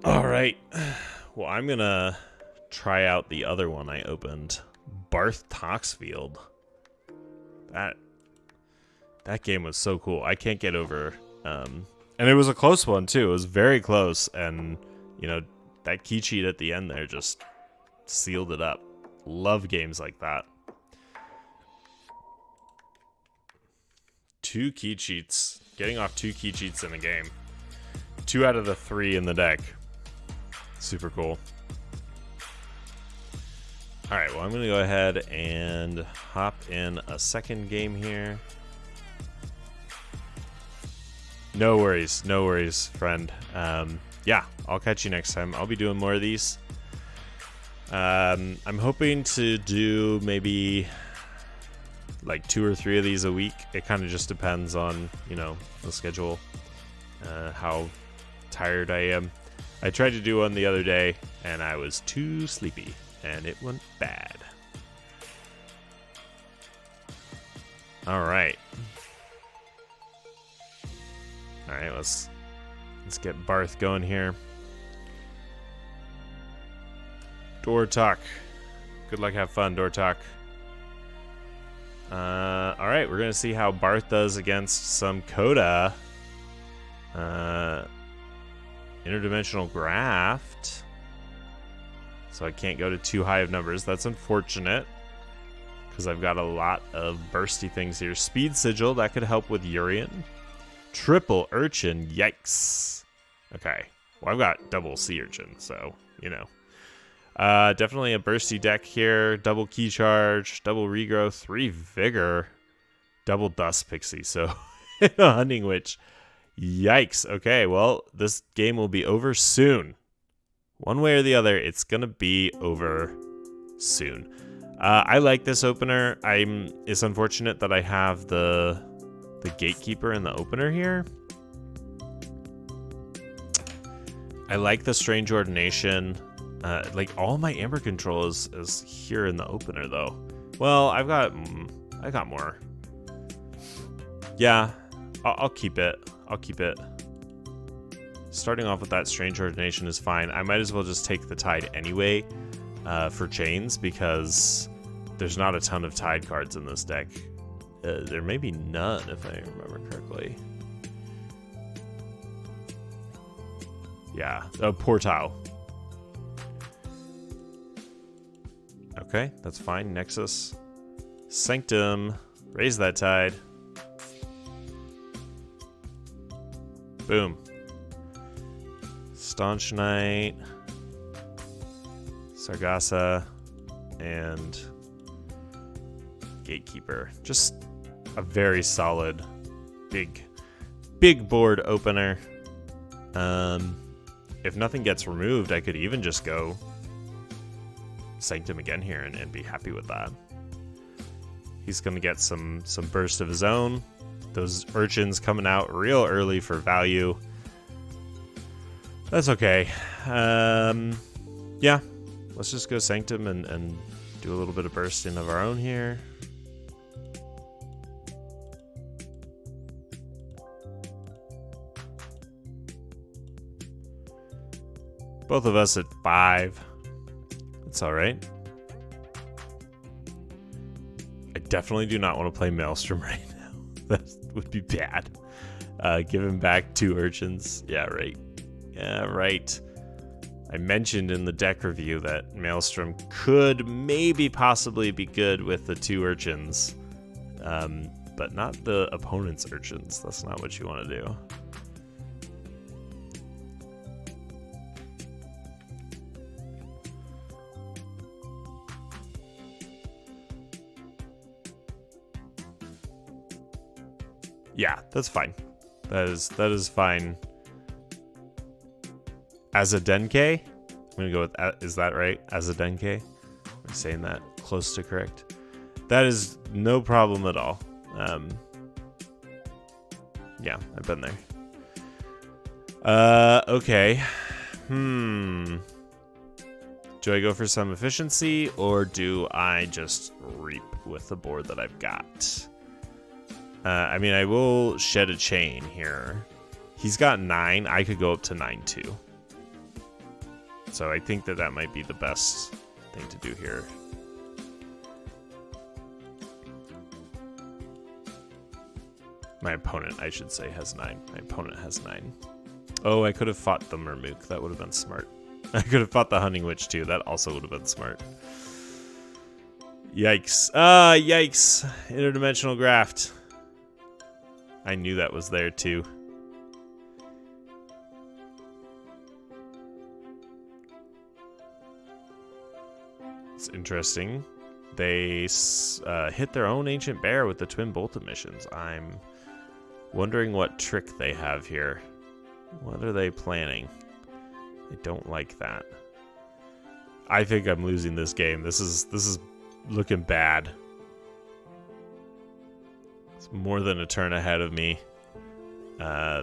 All right. Well, I'm going to try out the other one I opened. Barth Toxfield. That game was so cool. I can't get over. And it was a close one, too. It was very close. And, that key cheat at the end there just sealed it up. Love games like that. 2 key cheats. Getting off 2 key cheats in a game. 2 out of the 3 in the deck. Super cool. Alright, well, I'm going to go ahead and hop in a second game here. No worries, friend. Yeah, I'll catch you next time. I'll be doing more of these. I'm hoping to do maybe like 2 or 3 of these a week. It kind of just depends on, the schedule, how tired I am. I tried to do one the other day and I was too sleepy and it went bad. All right, let's get Barth going here. Dortalk. Good luck, have fun, Dortalk. Alright, we're gonna see how Barth does against some Coda. Interdimensional Graft. So I can't go to too high of numbers. That's unfortunate, because I've got a lot of bursty things here. Speed Sigil, that could help with Urian. Triple Urchin, yikes. Okay, well, I've got double Sea Urchin, so, definitely a bursty deck here. Double Key Charge, double Regrowth, 3 Vigor, double Dust Pixie, so a Hunting Witch. Yikes. Okay, well, this game will be over soon. One way or the other, it's gonna be over soon. I like this opener. It's unfortunate that I have the the Gatekeeper and the Opener here. I like the Strange Ordination. Like all my Amber Control is here in the Opener though. Well, I got more. Yeah, I'll keep it. I'll keep it. Starting off with that Strange Ordination is fine. I might as well just take the Tide anyway for chains because there's not a ton of Tide cards in this deck. There may be none if I remember correctly. Yeah, Portile. Okay, that's fine. Nexus. Sanctum. Raise that Tide. Boom. Staunch Knight. Sargassa. And Gatekeeper. Just a very solid, big board opener. If nothing gets removed, I could even just go Sanctum again here and be happy with that. He's going to get some burst of his own. Those Urchins coming out real early for value. That's okay. Yeah, let's just go Sanctum and do a little bit of bursting of our own here. Both of us at 5. That's all right. I definitely do not want to play Maelstrom right now. That would be bad. Give him back 2 Urchins. Yeah, right. Yeah, right. I mentioned in the deck review that Maelstrom could maybe possibly be good with the 2 Urchins. But not the opponent's Urchins. That's not what you want to do. Yeah, that's fine. That is fine. As a Denke, I'm gonna go with. Is that right? As a Denke, am I saying that close to correct? That is no problem at all. Yeah, I've been there. Okay. Do I go for some efficiency or do I just reap with the board that I've got? I mean, I will shed a chain here. He's got 9. I could go up to 9 too. So I think that might be the best thing to do here. My opponent, I should say, has 9. My opponent has 9. Oh, I could have fought the Murmook. That would have been smart. I could have fought the Hunting Witch too. That also would have been smart. Yikes. Yikes. Interdimensional Graft. I knew that was there too. It's interesting. They hit their own Ancient Bear with the Twin Bolt emissions. I'm wondering what trick they have here. What are they planning? I don't like that. I think I'm losing this game. This is looking bad. It's more than a turn ahead of me. Yeah,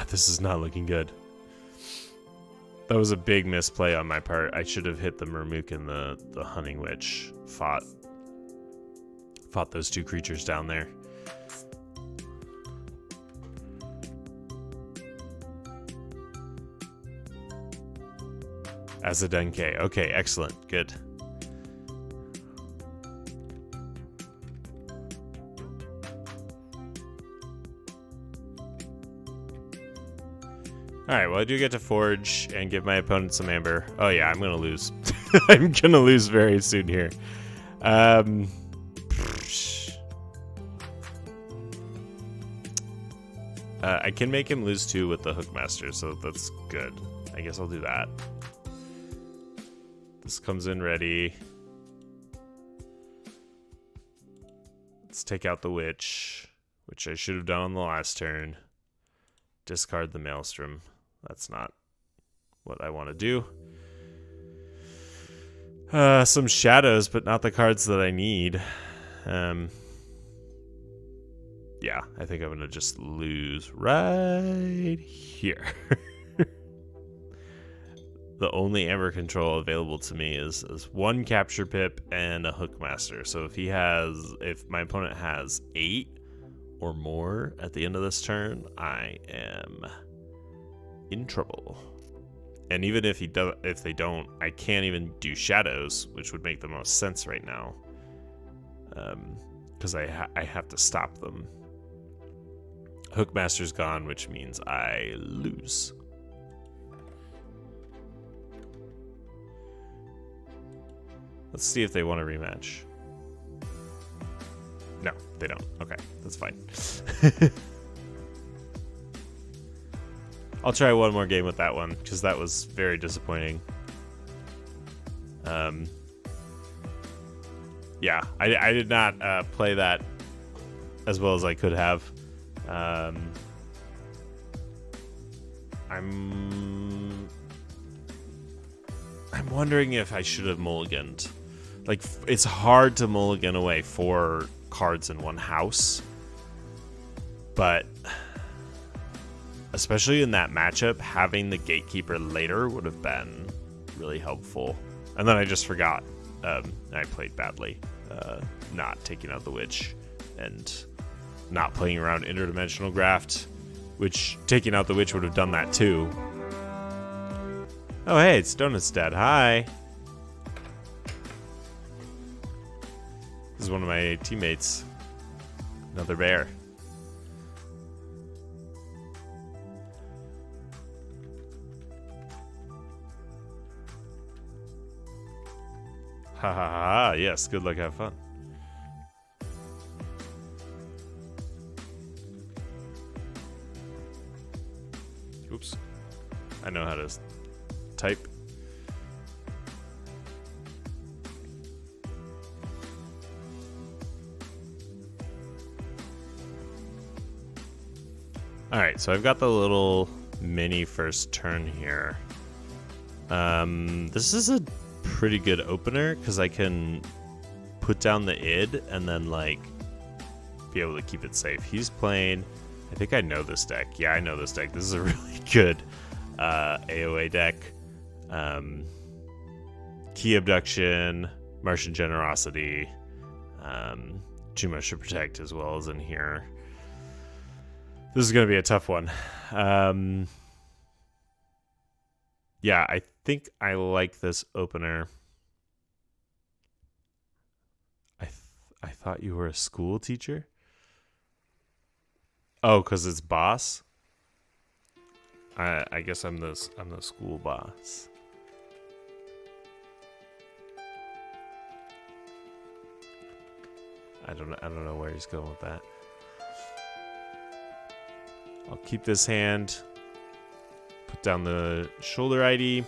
this is not looking good. That was a big misplay on my part. I should have hit the Murmook and the Hunting Witch. Fought those 2 creatures down there. As a Denke. Okay, excellent. Good. Alright, well I do get to forge and give my opponent some amber. Oh yeah, I'm gonna lose. I'm gonna lose very soon here. I can make him lose 2 with the Hookmaster, so that's good. I guess I'll do that. This comes in ready. Let's take out the Witch, which I should have done on the last turn. Discard the Maelstrom. That's not what I want to do. Some shadows, but not the cards that I need. yeah, I think I'm going to just lose right here. The only amber control available to me is one capture pip and a hookmaster. So if my opponent has 8 or more at the end of this turn, I am in trouble. And even if they don't, I can't even do shadows, which would make the most sense right now, because I have to stop them. Hookmaster's gone, which means I lose. Let's see if they want a rematch. No, they don't. Okay, that's fine. I'll try one more game with that one, because that was very disappointing. Yeah, I did not play that as well as I could have. I'm wondering if I should have mulliganed. Like, it's hard to mulligan away 4 cards in one house, but especially in that matchup, having the Gatekeeper later would have been really helpful. And then I just forgot. I played badly, not taking out the Witch and not playing around Interdimensional Graft, which taking out the Witch would have done that too. Oh, hey, it's Donut's dad. Hi. This is one of my teammates. Another bear. Ha ha ha. Yes, good luck, have fun. Oops. I know how to type. Alright, so I've got the little mini first turn here. This is a pretty good opener because I can put down the id and then like be able to keep it safe. He's playing, I think I know this deck. Yeah, I know this deck. This is a really good AOA deck. Key Abduction, Martian Generosity, Juma should protect as well as in here. This is going to be a tough one. Yeah, I think I like this opener. I thought you were a school teacher? Oh, because it's boss? I guess I'm the school boss. I don't know where he's going with that. I'll keep this hand. Put down the shoulder ID.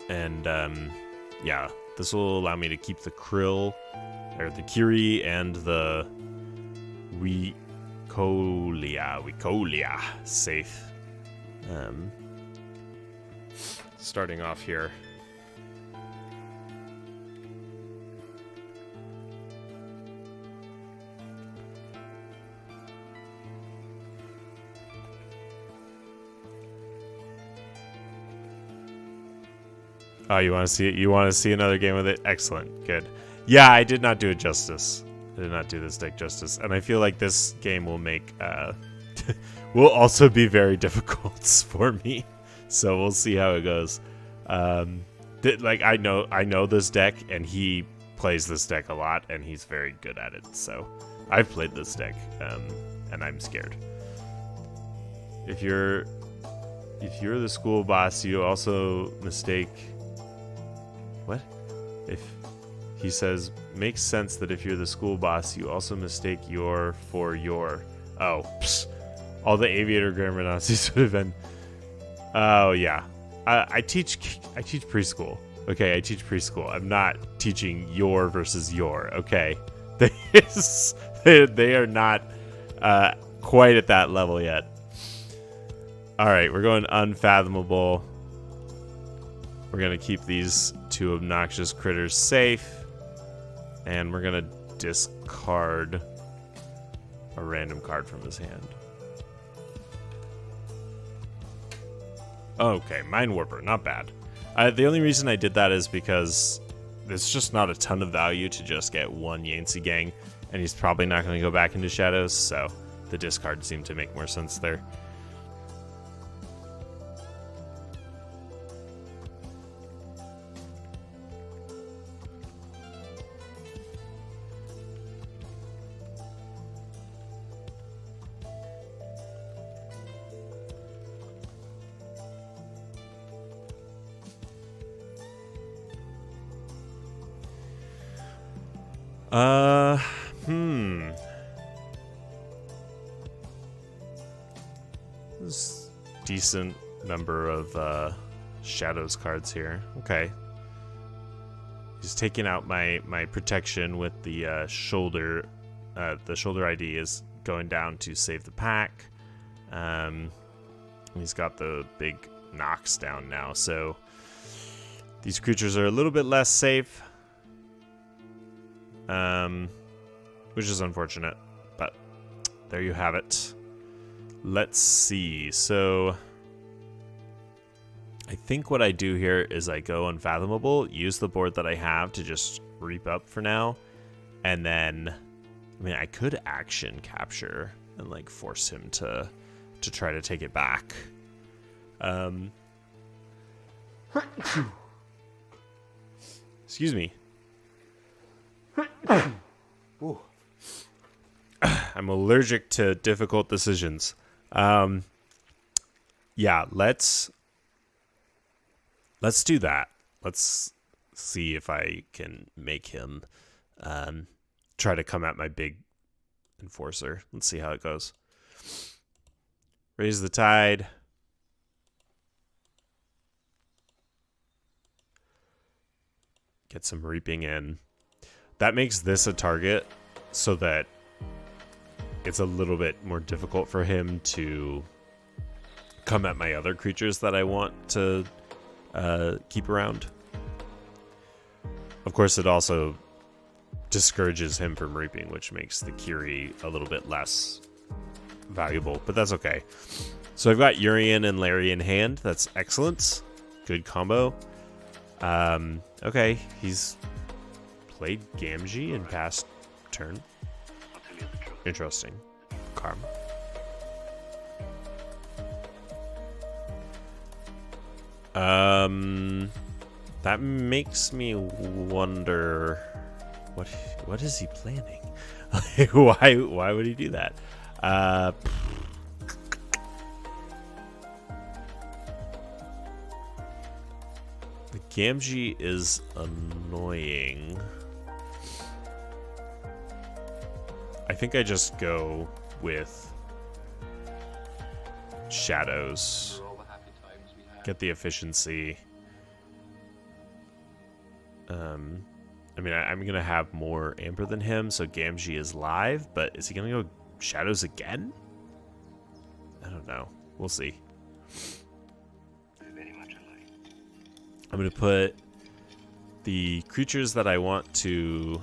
And yeah, this will allow me to keep the Krill, or the Kiri, and the Wicolia safe. Starting off here. Oh, you want to see it? You want to see another game with it? Excellent. Good. Yeah, I did not do it justice. I did not do this deck justice. And I feel like this game will make... will also be very difficult for me. So we'll see how it goes. Like, I know this deck, and he plays this deck a lot, and he's very good at it. So I've played this deck, and I'm scared. If you're the school boss, you also mistake... What? If he says, makes sense that if you're the school boss, you also mistake your for your. Oh, psh, all the aviator grammar Nazis would have been. Oh yeah, I teach preschool. Okay, I teach preschool. I'm not teaching your versus your. Okay, they are not quite at that level yet. All right, we're going unfathomable. We're going to keep these 2 obnoxious critters safe. And we're going to discard a random card from his hand. Okay, Mind Warper, not bad. The only reason I did that is because there's just not a ton of value to just get one Yancey Gang, and he's probably not going to go back into Shadows, so the discard seemed to make more sense there. There's a decent number of Shadows cards here. Okay. He's taking out my protection with the shoulder. The shoulder ID is going down to save the pack. He's got the big knocks down now, so these creatures are a little bit less safe. Which is unfortunate, but there you have it. Let's see. So I think what I do here is I go Unfathomable, use the board that I have to just reap up for now, and then, I mean, I could action capture and like force him to try to take it back. Excuse me. Ooh. I'm allergic to difficult decisions. Yeah, let's do that. Let's see if I can make him try to come at my big enforcer. Let's see how it goes. Raise the tide. Get some reaping in. That makes this a target so that it's a little bit more difficult for him to come at my other creatures that I want to keep around. Of course, it also discourages him from reaping, which makes the Kiri a little bit less valuable, but that's okay. So I've got Urian and Larry in hand. That's excellent. Good combo. Okay, he's played Gamgee in past turn. Interesting. Karma. That makes me wonder what is he planning? Why would he do that? The Gamgee is annoying. I think I just go with Shadows. Get the efficiency. I mean, I'm going to have more Amber than him, so Gamgee is live, but is he going to go Shadows again? I don't know. We'll see. I'm going to put the creatures that I want to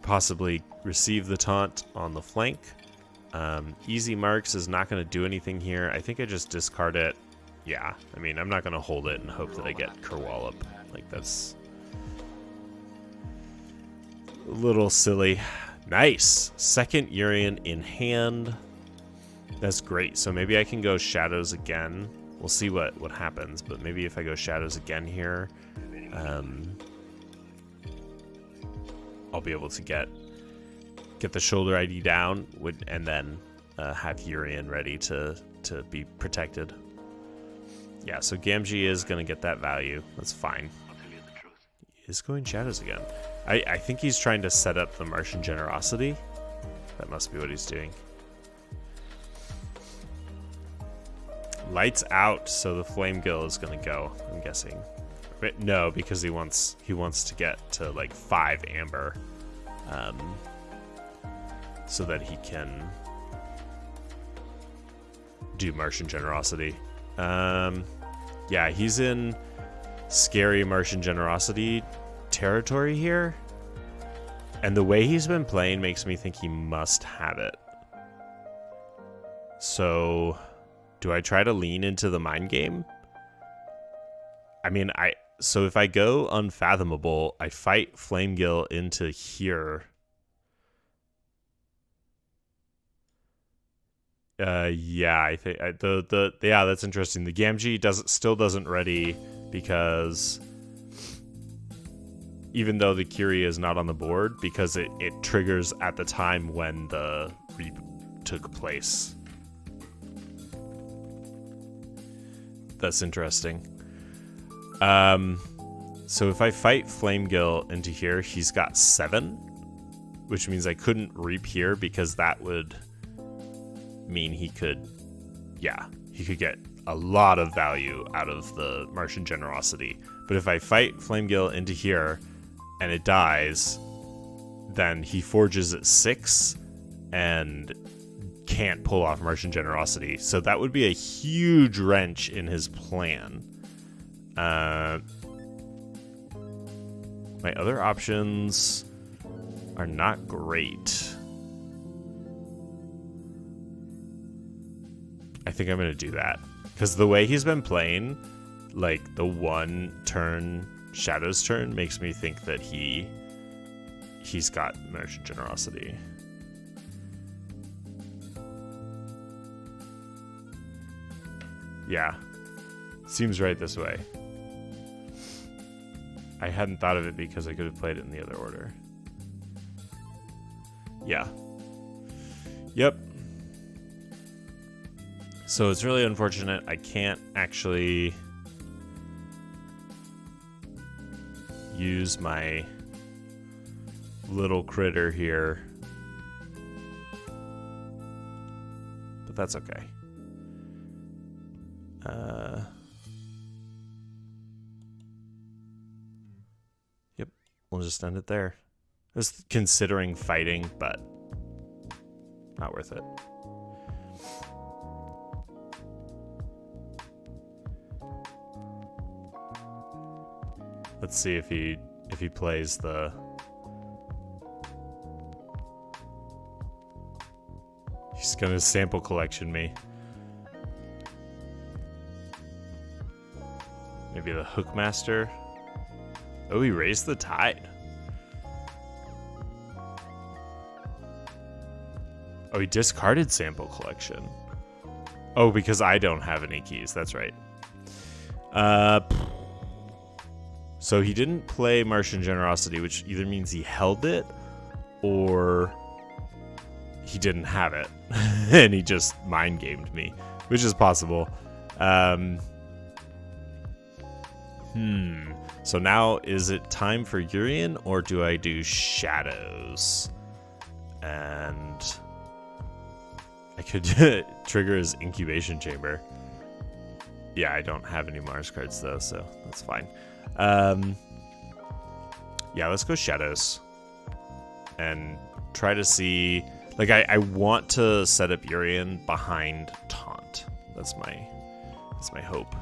possibly receive the taunt on the flank. Easy Marks is not going to do anything here. I think I just discard it. Yeah, I mean, I'm not going to hold it and hope that I get Kerwallop. Like, that's a little silly. Nice. Second Urian in hand. That's great. So maybe I can go Shadows again. We'll see what happens, but maybe if I go Shadows again here, I'll be able to get the shoulder ID down and then have Urian ready to be protected. Yeah, so Gamgee is going to get that value. That's fine. He's going Shadows again. I think he's trying to set up the Martian Generosity. That must be what he's doing. Lights out, so the Flame Gill is going to go, I'm guessing. But no, because he wants to get to like 5 Amber. So that he can do Martian Generosity. Yeah, he's in scary Martian Generosity territory here. And the way he's been playing makes me think he must have it. So, do I try to lean into the mind game? I mean, so if I go Unfathomable, I fight Flamegill into here. Yeah, I think yeah, that's interesting. The Gamgee still doesn't ready because even though the Curie is not on the board, because it triggers at the time when the reap took place. That's interesting. So if I fight Flamegill into here, he's got 7, which means I couldn't reap here because that would mean he could get a lot of value out of the Martian Generosity. But if I fight Flamegill into here and it dies, then he forges at 6 and can't pull off Martian Generosity. So that would be a huge wrench in his plan. My other options are not great. I think I'm going to do that. Because the way he's been playing, like the 1 turn Shadow's turn, makes me think that he's got Martian Generosity. Yeah. Seems right this way. I hadn't thought of it because I could have played it in the other order. Yeah. Yep. So it's really unfortunate I can't actually use my little critter here. But that's okay. Yep, we'll just end it there. I was considering fighting, but not worth it. Let's see if he plays the... He's gonna sample collection me. Maybe the Hookmaster. Oh, he raised the tide. Oh, he discarded sample collection. Oh, because I don't have any keys. That's right. So he didn't play Martian Generosity, which either means he held it or he didn't have it. And he just mind gamed me, which is possible. So now is it time for Urian or do I do Shadows? And I could trigger his Incubation Chamber. Yeah, I don't have any Mars cards though, so that's fine. Yeah, let's go Shadows and try to see. Like, I want to set up Urian behind Taunt. That's my hope.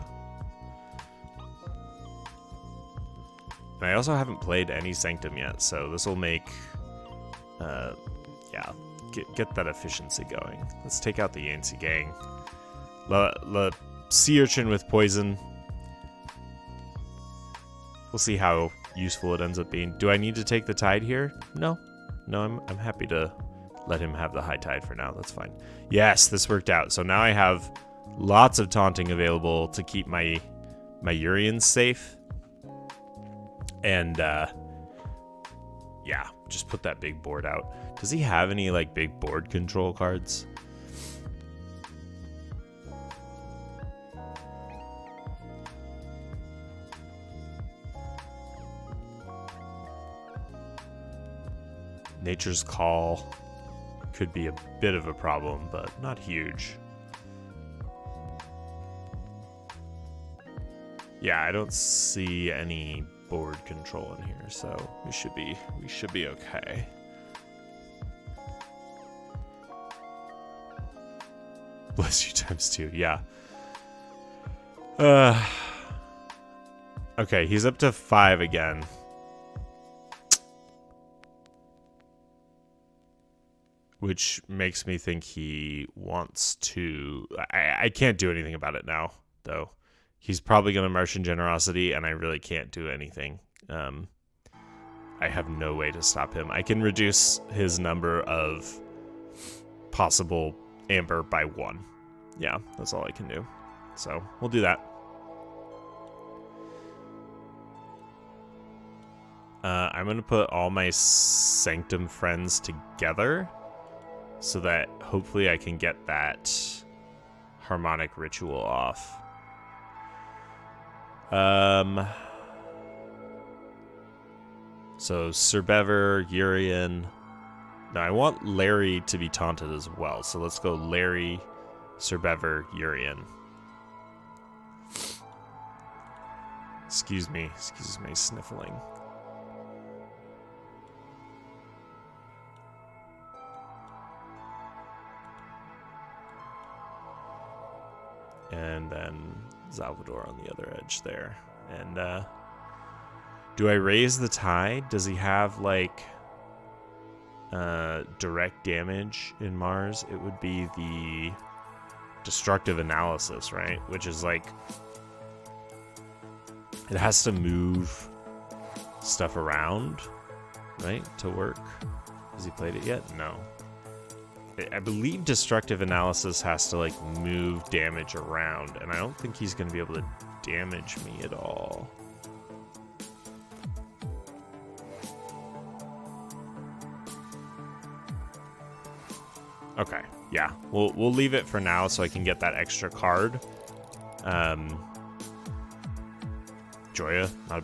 And I also haven't played any Sanctum yet, so this will make, yeah, get that efficiency going. Let's take out the Yancey gang. La Sea Urchin with poison. We'll see how useful it ends up being. Do I need to take the tide here? No, I'm happy to let him have the high tide for now. That's fine. Yes, this worked out. So now I have lots of taunting available to keep my Urians safe. And yeah, just put that big board out. Does he have any like big board control cards? Nature's Call could be a bit of a problem, but not huge. Yeah, I don't see any board control in here, so we should be okay. Bless you ×2, yeah. Okay, he's up to 5 again. which makes me think he wants to... I can't do anything about it now, though. He's probably going to Martian Generosity, and I really can't do anything. I have no way to stop him. I can reduce his number of possible amber by 1. Yeah, that's all I can do. So we'll do that. I'm going to put all my Sanctum friends together so that hopefully I can get that harmonic ritual off. So Sir Bever, Urian. Now I want Larry to be taunted as well. So let's go Larry, Sir Bever, Urian. Excuse me sniffling. And then Salvador on the other edge there. And do I raise the tide? Does he have like direct damage in Mars? It would be the destructive analysis, right? Which is like, it has to move stuff around, right, to work. Has he played it yet? No. I believe destructive analysis has to like move damage around, and I don't think he's going to be able to damage me at all. Okay, yeah, we'll leave it for now so I can get that extra card. Joya, not a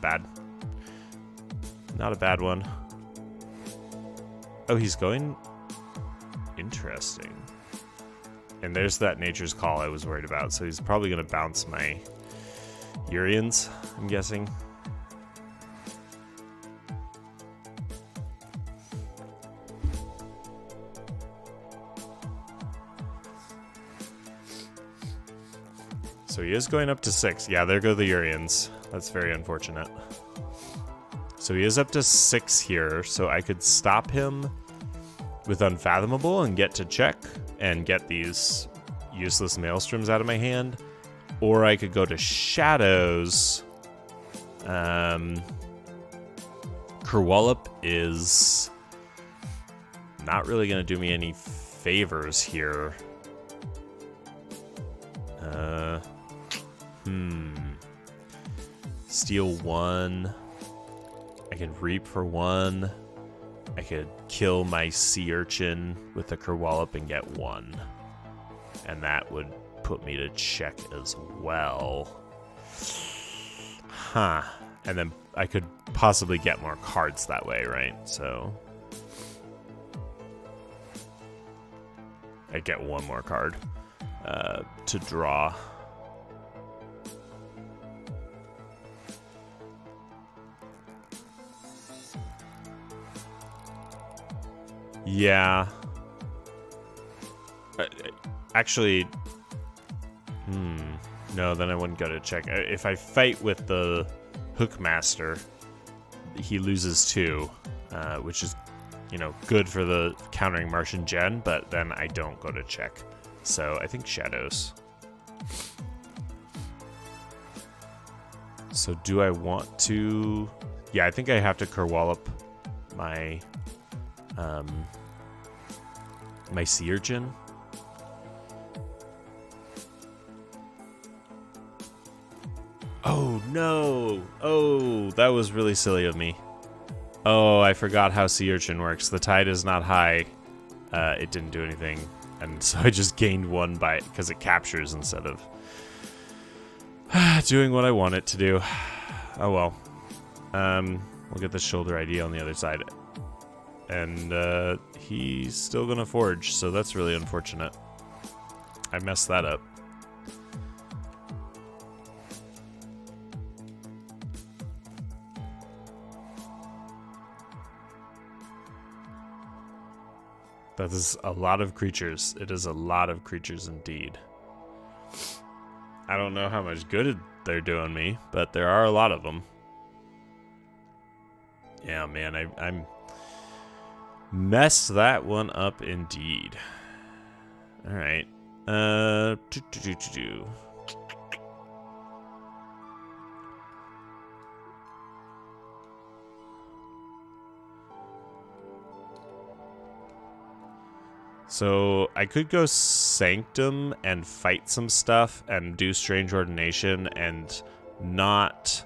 bad one. Oh, he's going. Interesting. And there's that Nature's Call I was worried about, so he's probably going to bounce my Urians, I'm guessing. So he is going up to 6. Yeah, there go the Urians. That's very unfortunate. So he is up to 6 here, so I could stop him with Unfathomable and get to check and get these useless Maelstroms out of my hand. Or I could go to Shadows. Kerwallop is not really going to do me any favors here. Steal 1. I can reap for 1. I could kill my sea urchin with the Kerwallop and get 1. And that would put me to check as well. Huh. And then I could possibly get more cards that way, right? So I get 1 more card to draw. Yeah. Actually, no, then I wouldn't go to check. If I fight with the Hookmaster, he loses 2, which is, good for the countering Martian Gen, but then I don't go to check. So I think Shadows. So do I want to... Yeah, I think I have to Kerwallop my... my sea urchin. Oh no! Oh, that was really silly of me. Oh, I forgot how sea urchin works. The tide is not high. It didn't do anything, and so I just gained 1 by it because it captures instead of doing what I want it to do. Oh well. We'll get the shoulder ID on the other side. And he's still gonna forge, so that's really unfortunate. I messed that up. That is a lot of creatures. It is a lot of creatures indeed. I don't know how much good they're doing me, but there are a lot of them. Yeah, man, I'm Mess that one up indeed. All right. So I could go Sanctum and fight some stuff and do Strange Ordination and not...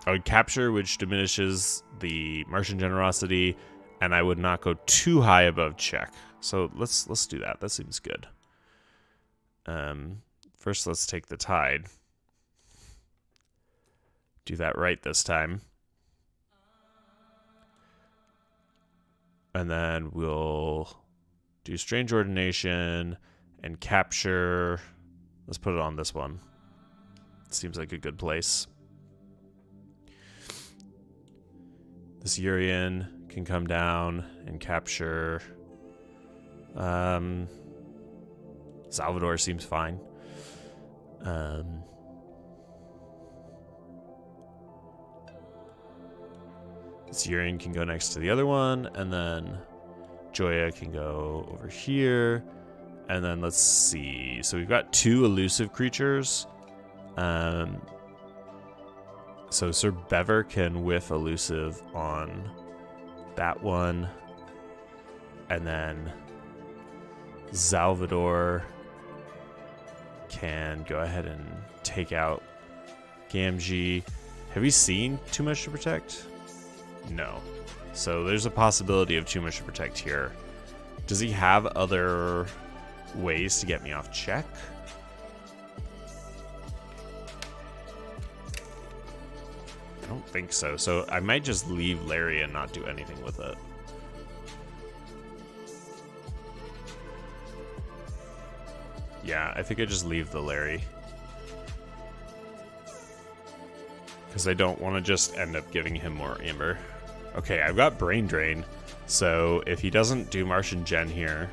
I would capture, which diminishes the Martian generosity, and I would not go too high above check. So let's do that. That seems good. First, let's take the tide. Do that right this time. And then we'll do Strange Ordination and capture. Let's put it on this one. Seems like a good place. This Urian can come down and capture. Salvador seems fine. This Urian can go next to the other one, and then Joya can go over here. And then let's see. So we've got 2 elusive creatures. So Sir Bever can whiff elusive on that one. And then Salvador can go ahead and take out Gamgee. Have you seen Too Much to Protect? No. So there's a possibility of Too Much to Protect here. Does he have other ways to get me off check? I don't think so. So I might just leave Larry and not do anything with it. Yeah, I think I just leave the Larry. Because I don't want to just end up giving him more Amber. Okay, I've got Brain Drain. So if he doesn't do Martian Gen here,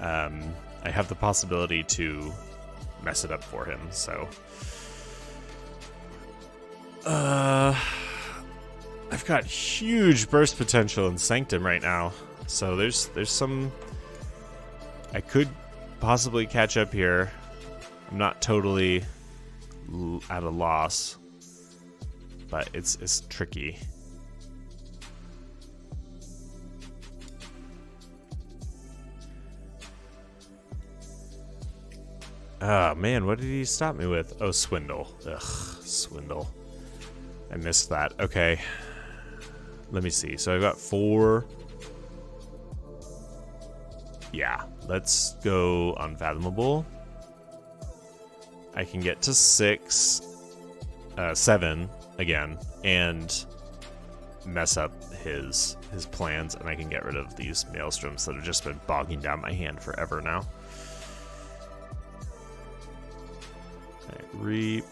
I have the possibility to mess it up for him. So I've got huge burst potential in Sanctum right now. So there's some... I could possibly catch up here. I'm not totally at a loss, but it's tricky. Oh man, what did he stop me with? Oh, Swindle. Ugh, Swindle. I missed that. Okay. Let me see. So I've got 4. Yeah, let's go Unfathomable. I can get to 7 again and mess up his plans, and I can get rid of these Maelstroms that have just been bogging down my hand forever now. Okay, Reap.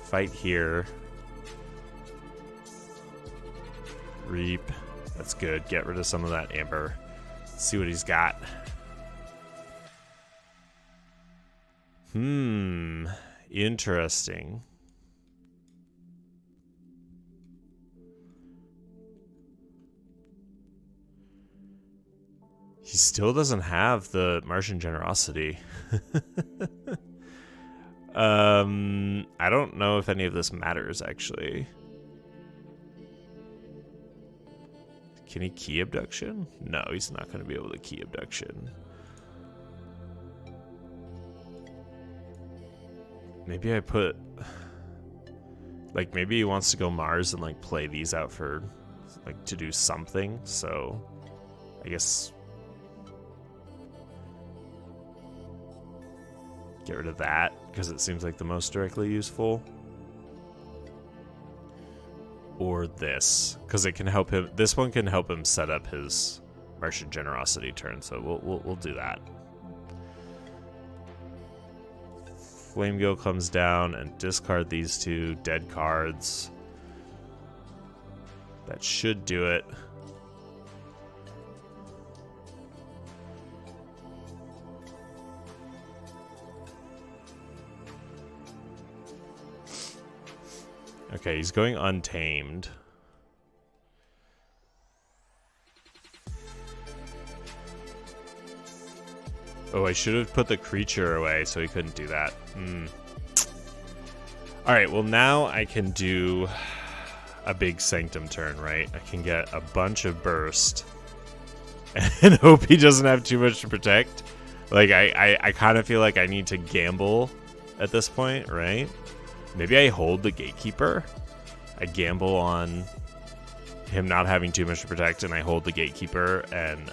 Fight here. Reap. That's good. Get rid of some of that Amber. See what he's got. Interesting. He still doesn't have the Martian generosity. I don't know if any of this matters, actually. Can he key abduction? No, he's not going to be able to key abduction. Maybe I put... Like, maybe he wants to go Mars and, like, play these out for, like, to do something. So, I guess... Get rid of that, because it seems like the most directly useful. Or this, because it can help him. This one can help him set up his Martian generosity turn, so we'll do that. Flamegill comes down and discard these 2 dead cards. That should do it. Okay, he's going Untamed. Oh, I should have put the creature away so he couldn't do that. Alright, well now I can do a big Sanctum turn, right? I can get a bunch of burst and hope he doesn't have too much to protect. Like, I kind of feel like I need to gamble at this point, right? Maybe I hold the Gatekeeper. I gamble on him not having too much to protect, and I hold the Gatekeeper, and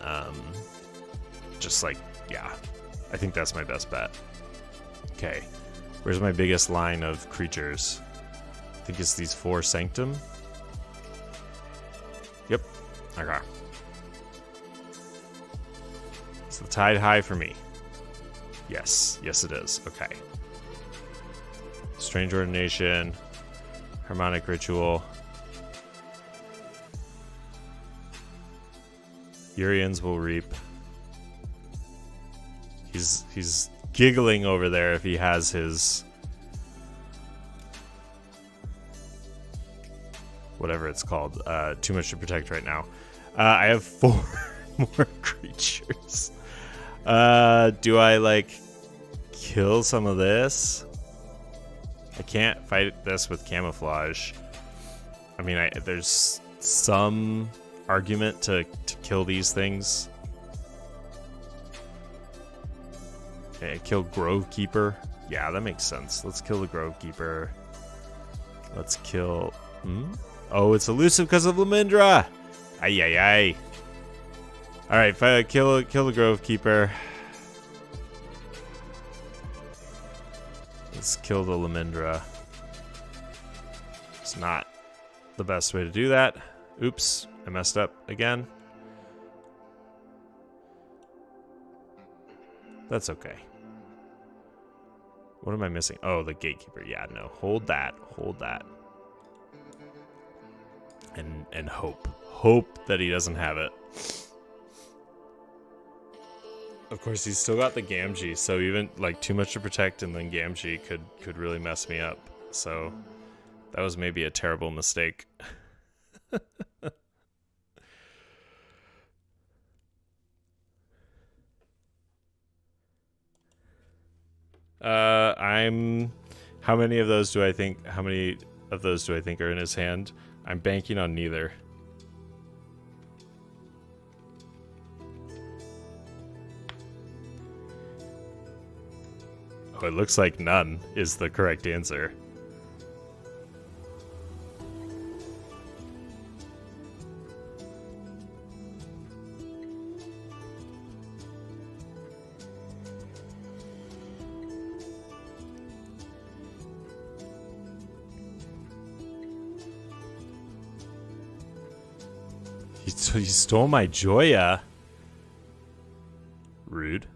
just like, yeah, I think that's my best bet. Okay, where's my biggest line of creatures? I think it's these 4 Sanctum. Yep, okay. Is the tide high for me? Yes, yes it is. Okay. Strange Ordination, Harmonic Ritual. Urians will reap. He's giggling over there if he has his whatever it's called. Too much to protect right now. I have 4 more creatures. Do I like kill some of this? I can't fight this with camouflage. I mean, there's some argument to kill these things. Okay, kill Grove Keeper. Yeah, that makes sense. Let's kill the Grove Keeper. Let's kill... Oh, it's elusive because of Lamindra! Ay, ay, ay. Alright, kill the Grove Keeper. Let's kill the Lamindra. It's not the best way to do that. Oops, I messed up again. That's okay. What am I missing? Oh, the Gatekeeper. Yeah, no. Hold that. Hold that. And hope. Hope that he doesn't have it. Of course, he's still got the Gamgee, so even like too much to protect and then Gamgee could really mess me up. So that was maybe a terrible mistake. How many of those do I think are in his hand? I'm banking on neither. Oh, it looks like none is the correct answer. He stole my Joya. Rude.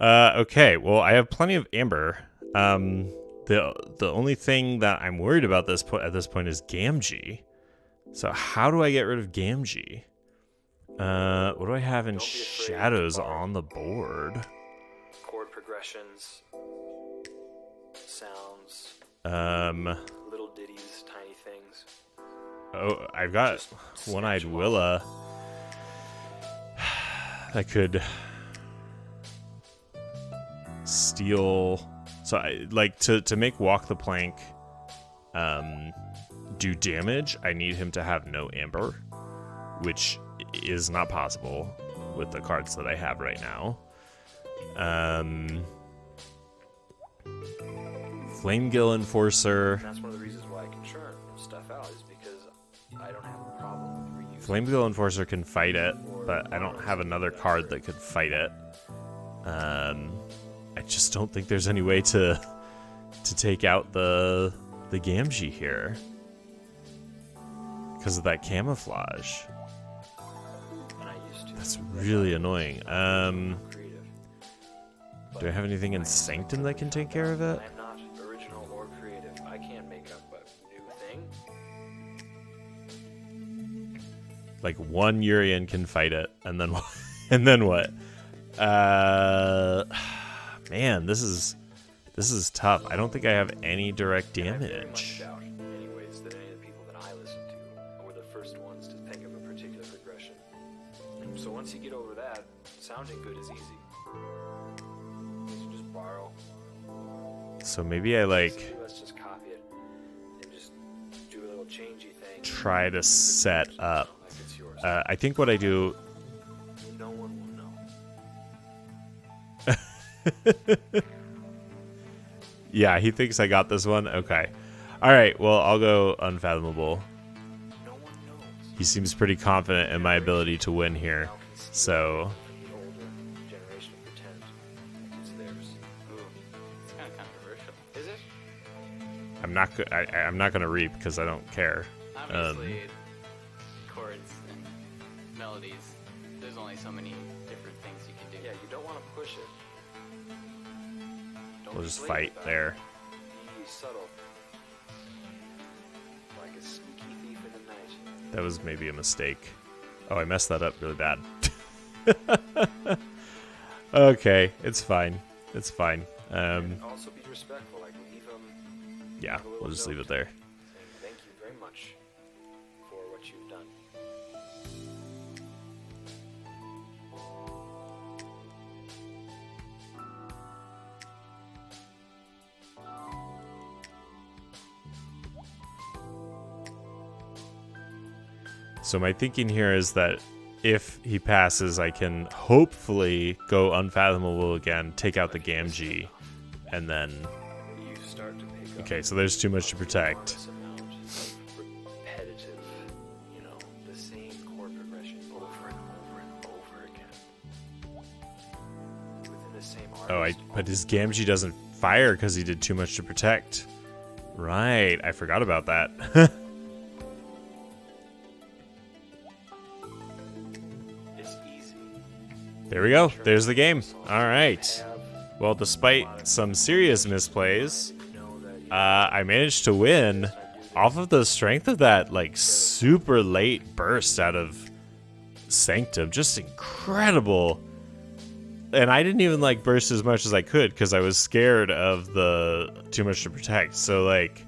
Okay, well, I have plenty of amber. The only thing that I'm worried about at this point is Gamgee. So how do I get rid of Gamgee? What do I have in shadows on the board? Chord progressions, sounds, little ditties, tiny things. Oh, I've got One-Eyed Willa that could steal. So I like to make Walk the Plank do damage. I need him to have no amber, which is not possible with the cards that I have right now. Flamegill Enforcer. That's one of the reasons why I can churn stuff out, is because I don't have a problem with reusing. Flamegill Enforcer can fight it, but I don't have another card that could fight it. I just don't think there's any way to take out the Gamgee here because of that camouflage. That's really annoying. Do I have anything in Sanctum that can take care of it? I'm not original or creative. I can't make up a new thing. Like one Urian can fight it, and then and then what? Man, this is tough. I don't think I have any direct damage. Anyways, that any of the people that anything good is easy. You just borrow. So maybe I like Let's just copy it and just do a little changey thing. try to set up. Like it's yours. I think what I do. No one will know. Yeah, he thinks I got this one. Okay. All right. Well, I'll go unfathomable. No one knows. He seems pretty confident in my ability to win here. So The older generation pretend like it's theirs. Ooh, it's kind of controversial. Is it? I'm not gonna reap because I don't care. Obviously, chords and melodies, there's only so many different things you can do. Yeah, you don't want to push it. Don't We'll be just blatant fight about there. it. Be subtle. Like a sneaky thief in the night. That was maybe a mistake. Oh, I messed that up really bad. Okay, it's fine. It's fine. And also be respectful. Like leave them. Yeah, we'll just leave it there. Saying thank you very much for what you've done. So my thinking here is that if he passes, I can hopefully go unfathomable again, take out the Gamgee, and then... You start to pick up Okay, so there's too much to protect. enormous amount of repetitive, you know, the same chord progression over and over and over again. Within the same Oh, artist. but his Gamgee doesn't fire because he did too much to protect. Right, I forgot about that. It's easy. There we go. There's the game. All right. Well, despite some serious misplays, I managed to win off of the strength of that like super late burst out of Sanctum. Just incredible. And I didn't even like burst as much as I could because I was scared of the too much to protect. So like,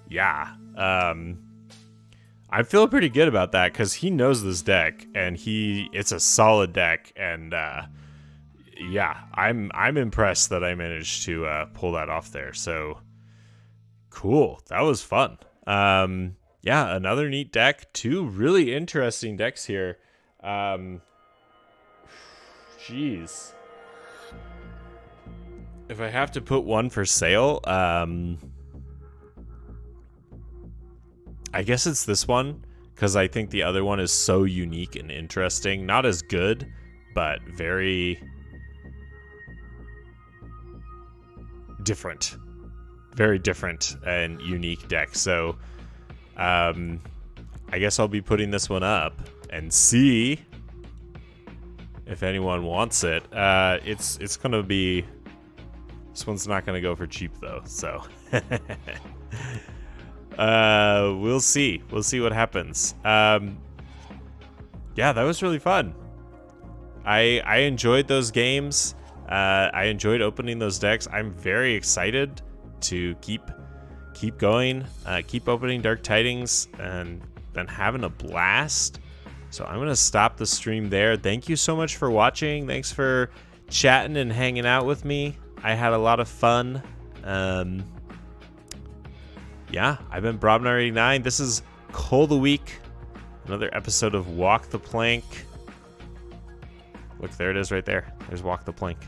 yeah. I feel pretty good about that because he knows this deck and it's a solid deck. And yeah, I'm impressed that I managed to pull that off there. So cool. That was fun. Yeah, another neat deck. Two really interesting decks here. Jeez. If I have to put one for sale, I guess it's this one, because I think the other one is so unique and interesting. Not as good, but very different. Very different and unique deck. So, I guess I'll be putting this one up and see if anyone wants it. It's going to be... This one's not going to go for cheap, though, so... We'll see. We'll see what happens. Yeah, that was really fun. I enjoyed those games. I enjoyed opening those decks. I'm very excited to keep going, keep opening Dark Tidings, and then having a blast. So I'm gonna stop the stream there. Thank you so much for watching. Thanks for chatting and hanging out with me. I had a lot of fun. Yeah, I've been Brobnar89. This is Cull the Weak, another episode of Walk the Plank. Look, there it is right there. There's Walk the Plank.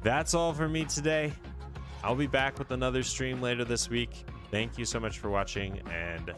That's all for me today. I'll be back with another stream later this week. Thank you so much for watching, and